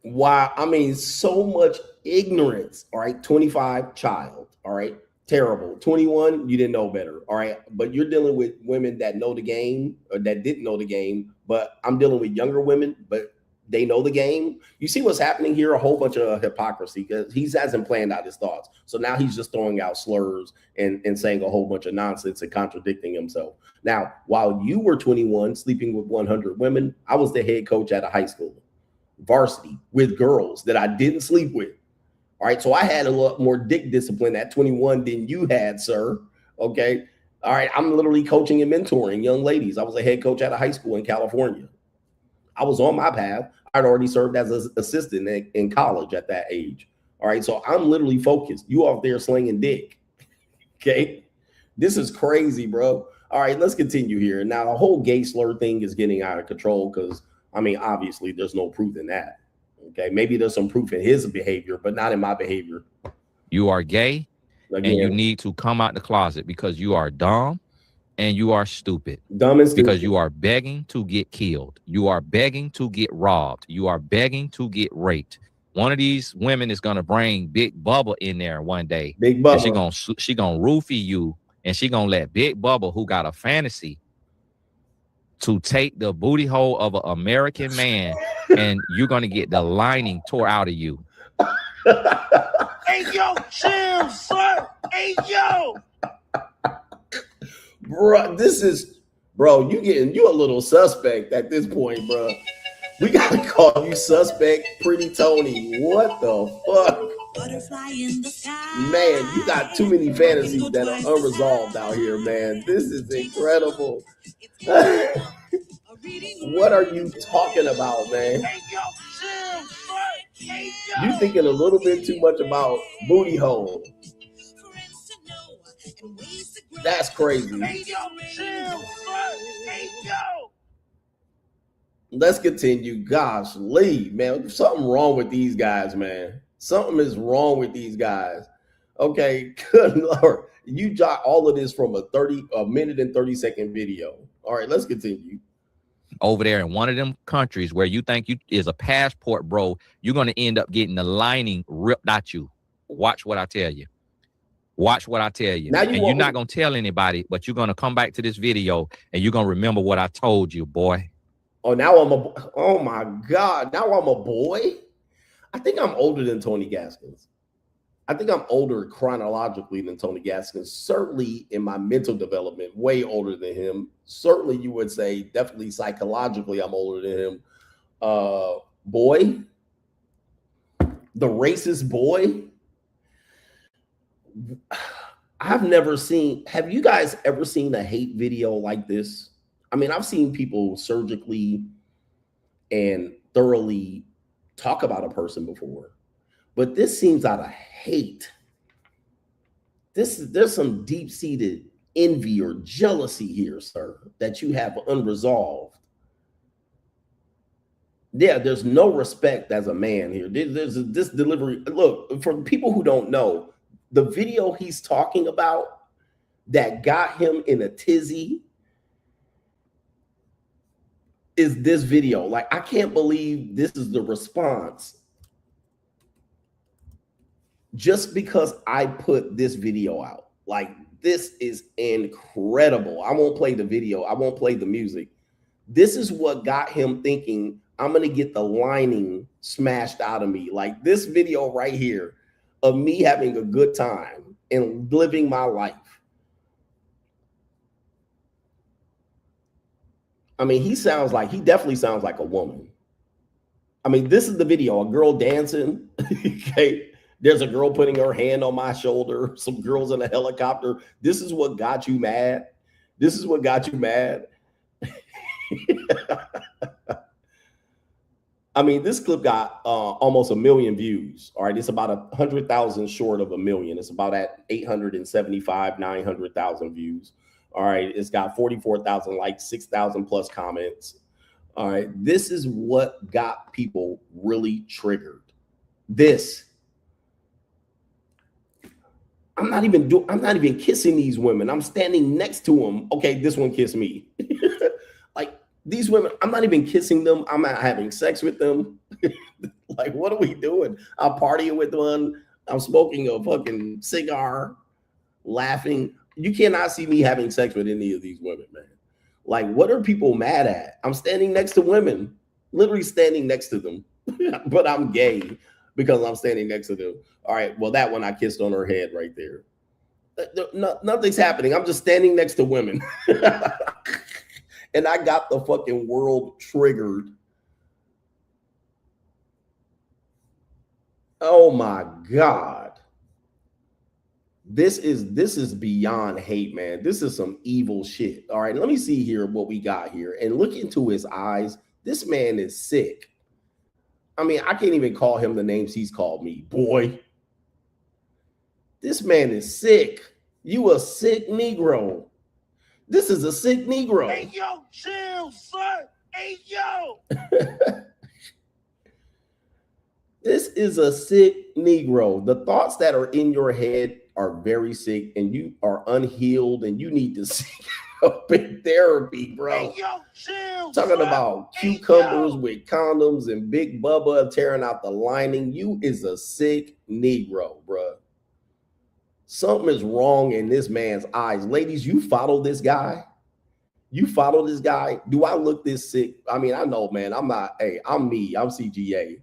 Wow. I mean, so much ignorance. All right. 25, child. All right. Terrible. 21, you didn't know better. All right. But you're dealing with women that know the game or that didn't know the game. But I'm dealing with younger women, but they know the game. You see what's happening here? A whole bunch of hypocrisy because he hasn't planned out his thoughts. So now he's just throwing out slurs and saying a whole bunch of nonsense and contradicting himself. Now, while you were 21, sleeping with 100 women, I was the head coach at a high school, varsity, with girls that I didn't sleep with. All right. So I had a lot more dick discipline at 21 than you had, sir. Okay. All right. I'm literally coaching and mentoring young ladies. I was a head coach at a high school in California. I was on my path. I'd already served as an assistant in college at that age. All right. So I'm literally focused. You out there slinging dick. Okay. This is crazy, bro. All right. Let's continue here. Now, the whole gay slur thing is getting out of control because, I mean, obviously, there's no proof in that. Okay. Maybe there's some proof in his behavior, but not in my behavior. You are gay and you need to come out the closet because you are dumb and you are stupid. Dumb and stupid. Because you are begging to get killed. You are begging to get robbed. You are begging to get raped. One of these women is going to bring Big Bubba in there one day. Big Bubba. And she gonna roofie you and she going to let Big Bubba, who got a fantasy to take the booty hole of an American man, and you're going to get the lining tore out of you. Hey, yo, chill, sir. Hey, yo. Bro, you a little suspect at this point, bro. We got to call you suspect, Pretty Tony. What the fuck? Butterfly in the sky. Man, you got too many fantasies that are unresolved out here, man. This is incredible. What are you talking about, man? You thinking a little bit too much about booty hole. That's crazy. Let's continue. Gosh, Lee, man, something wrong with these guys, man. Something is wrong with these guys. Okay, good Lord. You jot all of this from a minute and 30-second video. All right, let's continue. Over there in one of them countries where you think you is a passport, bro, you're going to end up getting the lining ripped out you. Watch what I tell you. Watch what I tell you. And you're not going to tell anybody, but you're going to come back to this video and you're going to remember what I told you, boy. Oh, oh my God. Now I'm a boy. I think I'm older than Tony Gaskins. I think I'm older chronologically than Tony Gaskins. Certainly in my mental development, way older than him. Certainly you would say definitely psychologically I'm older than him. Boy, the racist boy. Have you guys ever seen a hate video like this? I mean, I've seen people surgically and thoroughly talk about a person before, but this seems out of hate. There's some deep-seated envy or jealousy here, sir, that you have unresolved. Yeah, there's no respect as a man here. There's this delivery. Look, for people who don't know, the video he's talking about that got him in a tizzy is this video. Like, I can't believe this is the response just because I put this video out. Like, this is incredible. I won't play the video. I won't play the music. This is what got him thinking, I'm going to get the lining smashed out of me. Like, this video right here. of me having a good time and living my life. I mean, he definitely sounds like a woman. I mean, this is the video, a girl dancing. Okay. There's a girl putting her hand on my shoulder, some girls in a helicopter. This is what got you mad. This is what got you mad. I mean, this clip got almost 1 million views. All right. It's about 100,000 short of 1 million. It's about at 875, 900,000 views. All right. It's got 44,000 likes, 6,000 plus comments. All right. This is what got people really triggered. This. I'm not even kissing these women. I'm standing next to them. Okay, this one kissed me. Like these women, I'm not even kissing them. I'm not having sex with them. Like, what are we doing? I'm partying with one. I'm smoking a fucking cigar, laughing. You cannot see me having sex with any of these women, man. Like, what are people mad at? I'm standing next to women, literally standing next to them, but I'm gay because I'm standing next to them. All right, well, that one I kissed on her head right there. Nothing's happening. I'm just standing next to women. And I got the fucking world triggered. Oh my God. This is beyond hate, man. This is some evil shit. All right, let me see here what we got here. And look into his eyes. This man is sick. I mean, I can't even call him the names he's called me. Boy. This man is sick. You a sick Negro. This is a sick Negro. Hey, yo, chill, son. Hey, yo. This is a sick Negro. The thoughts that are in your head are very sick, and you are unhealed, and you need to seek help in therapy, bro. Hey, yo, chill, talking son. about Hey, cucumbers yo. with condoms and Big Bubba tearing out the lining. You is a sick Negro, bro. Something is wrong in this man's eyes. Ladies, you follow this guy. You follow this guy. Do I look this sick? I mean, I know, man. I'm not. Hey, I'm me. I'm CGA.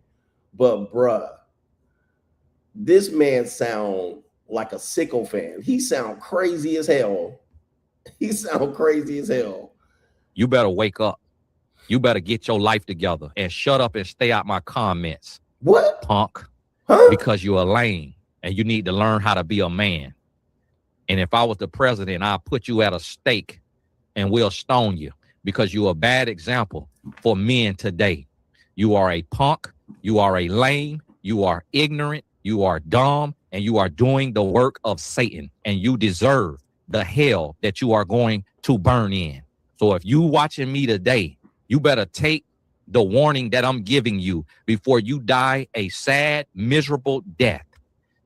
But bruh, this man sound like a sicko fan. He sound crazy as hell. He sound crazy as hell. You better wake up. You better get your life together and shut up and stay out my comments. What? Punk. Huh? Because you're a lame and you need to learn how to be a man. And if I was the president, I'll put you at a stake and we'll stone you because you're a bad example for men today. You are a punk. You are a lame. You are ignorant. You are dumb. And you are doing the work of Satan. And you deserve the hell that you are going to burn in. So if you watching me today, you better take the warning that I'm giving you before you die a sad, miserable death.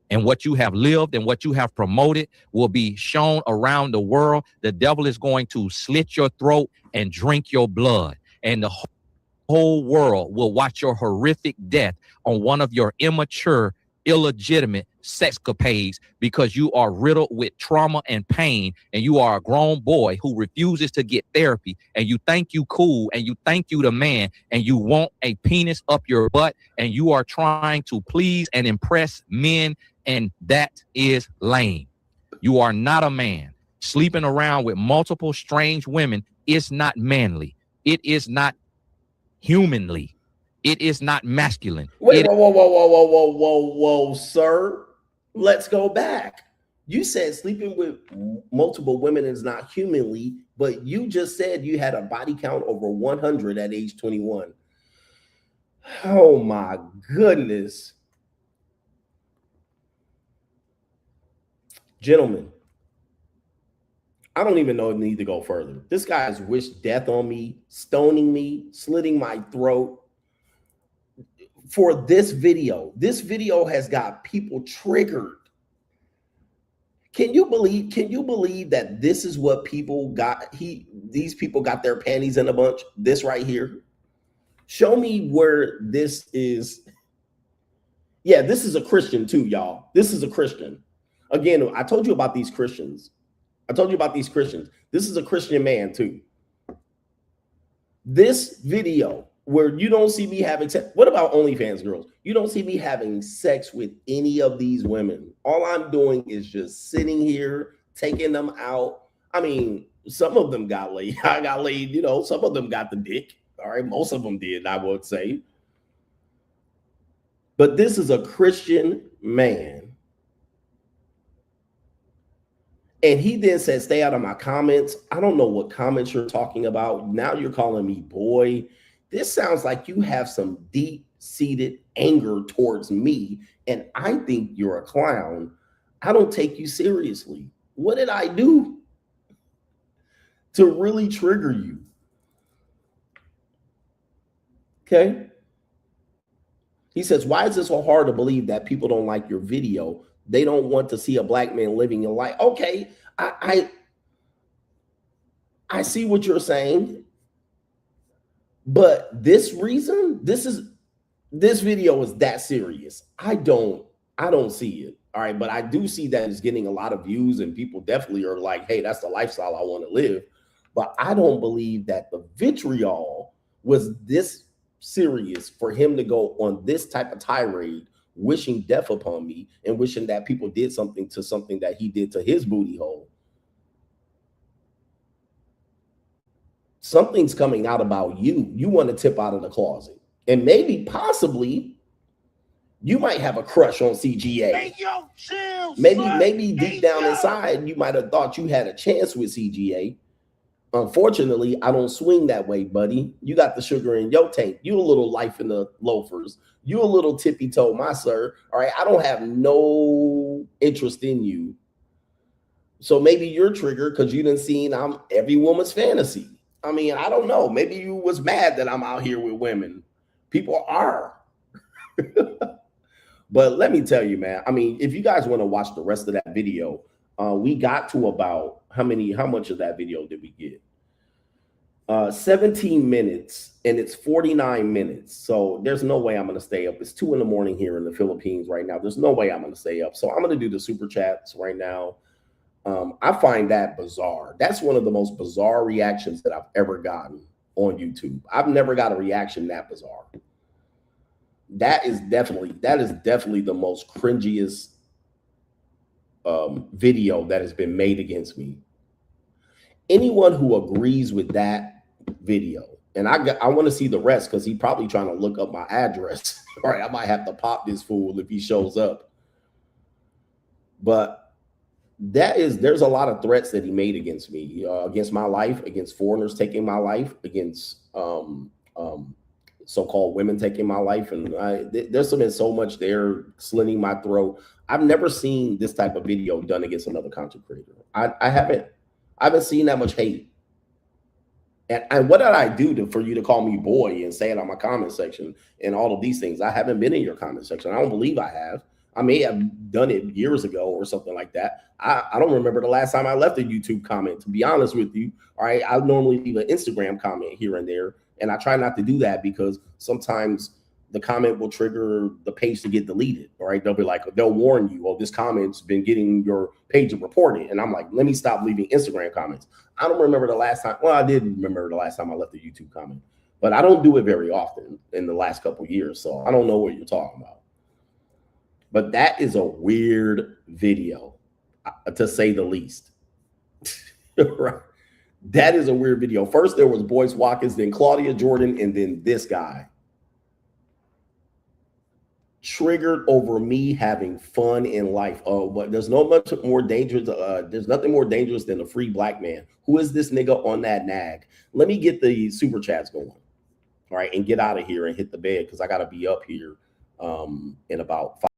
And what you have lived and what you have promoted will be shown around the world. The devil is going to slit your throat and drink your blood. And the whole world will watch your horrific death on one of your immature, illegitimate sexcapades because you are riddled with trauma and pain, and you are a grown boy who refuses to get therapy, and you think you cool and you think you the man, and you want a penis up your butt, and you are trying to please and impress men, and that is lame. You are not a man. Sleeping around with multiple strange women is not manly. It is not humanly. It is not masculine. Wait, whoa, sir. Let's go back. You said sleeping with multiple women is not humanly, but you just said you had a body count over 100 at age 21. Oh my goodness. Gentlemen, I don't even know if I need to go further. This guy has wished death on me, stoning me, slitting my throat. For this video has got people triggered. Can you believe that this is what people got? These people got their panties in a bunch. This right here. Show me where this is. Yeah, this is a Christian too, y'all. This is a Christian. Again, I told you about these Christians. This is a Christian man too. This video where you don't see me having sex. What about OnlyFans girls? You don't see me having sex with any of these women. All I'm doing is just sitting here, taking them out. I mean, some of them got laid. I got laid, you know, some of them got the dick. All right. Most of them did, I would say. But this is a Christian man. And he then said, stay out of my comments. I don't know what comments you're talking about. Now you're calling me boy. This sounds like you have some deep-seated anger towards me, and I think you're a clown. I don't take you seriously. What did I do to really trigger you? Okay. He says, why is it so hard to believe that people don't like your video? They don't want to see a black man living a life. Okay, I see what you're saying, but this video is that serious. I don't see it. All right, but I do see that it's getting a lot of views, and people definitely are like, hey, that's the lifestyle I want to live. But I don't believe that the vitriol was this serious for him to go on this type of tirade, wishing death upon me and wishing that people did something that he did to his booty hole. Something's coming out about you. You want to tip out of the closet, and maybe possibly you might have a crush on CGA. Hey, yo, chill, Maybe deep down inside you might have thought you had a chance with CGA. Unfortunately, I don't swing that way, buddy. You got the sugar in your tank. You a little life in the loafers. You a little tippy toe, my sir. All right, I don't have no interest in you. So maybe you're triggered because you done seen I'm every woman's fantasy. I mean, I don't know. Maybe you was mad that I'm out here with women. People are. But let me tell you, man. I mean, if you guys want to watch the rest of that video, we got to about how much of that video did we get? 17 minutes, and it's 49 minutes. So there's no way I'm going to stay up. It's 2 a.m. here in the Philippines right now. There's no way I'm going to stay up. So I'm going to do the super chats right now. I find that bizarre. That's one of the most bizarre reactions that I've ever gotten on YouTube. I've never got a reaction that bizarre. That is definitely the most cringiest video that has been made against me. Anyone who agrees with that video, and I want to see the rest because he's probably trying to look up my address. All right, I might have to pop this fool if he shows up. But there's a lot of threats that he made against me, against my life, against foreigners taking my life, against so-called women taking my life, and there's been so much there slitting my throat. I've never seen this type of video done against another content creator. I haven't seen that much hate. And what did I do for you to call me boy and say it on my comment section and all of these things? I haven't been in your comment section. I don't believe I have. I may have done it years ago or something like that. I don't remember the last time I left a YouTube comment, to be honest with you. All right, I normally leave an Instagram comment here and there, and I try not to do that because sometimes the comment will trigger the page to get deleted. All right, they'll warn you, oh, this comment's been getting your page reported. And I'm like, let me stop leaving Instagram comments. I don't remember the last time. Well, I did remember the last time I left a YouTube comment, but I don't do it very often in the last couple of years. So I don't know what you're talking about. But that is a weird video, to say the least. Right. That is a weird video. First, there was Boyce Watkins, then Claudia Jordan, and then this guy. Triggered over me having fun in life. Oh, but there's no much more dangerous. There's nothing more dangerous than a free black man. Who is this nigga on that nag? Let me get the super chats going. All right, and get out of here and hit the bed because I got to be up here in about 5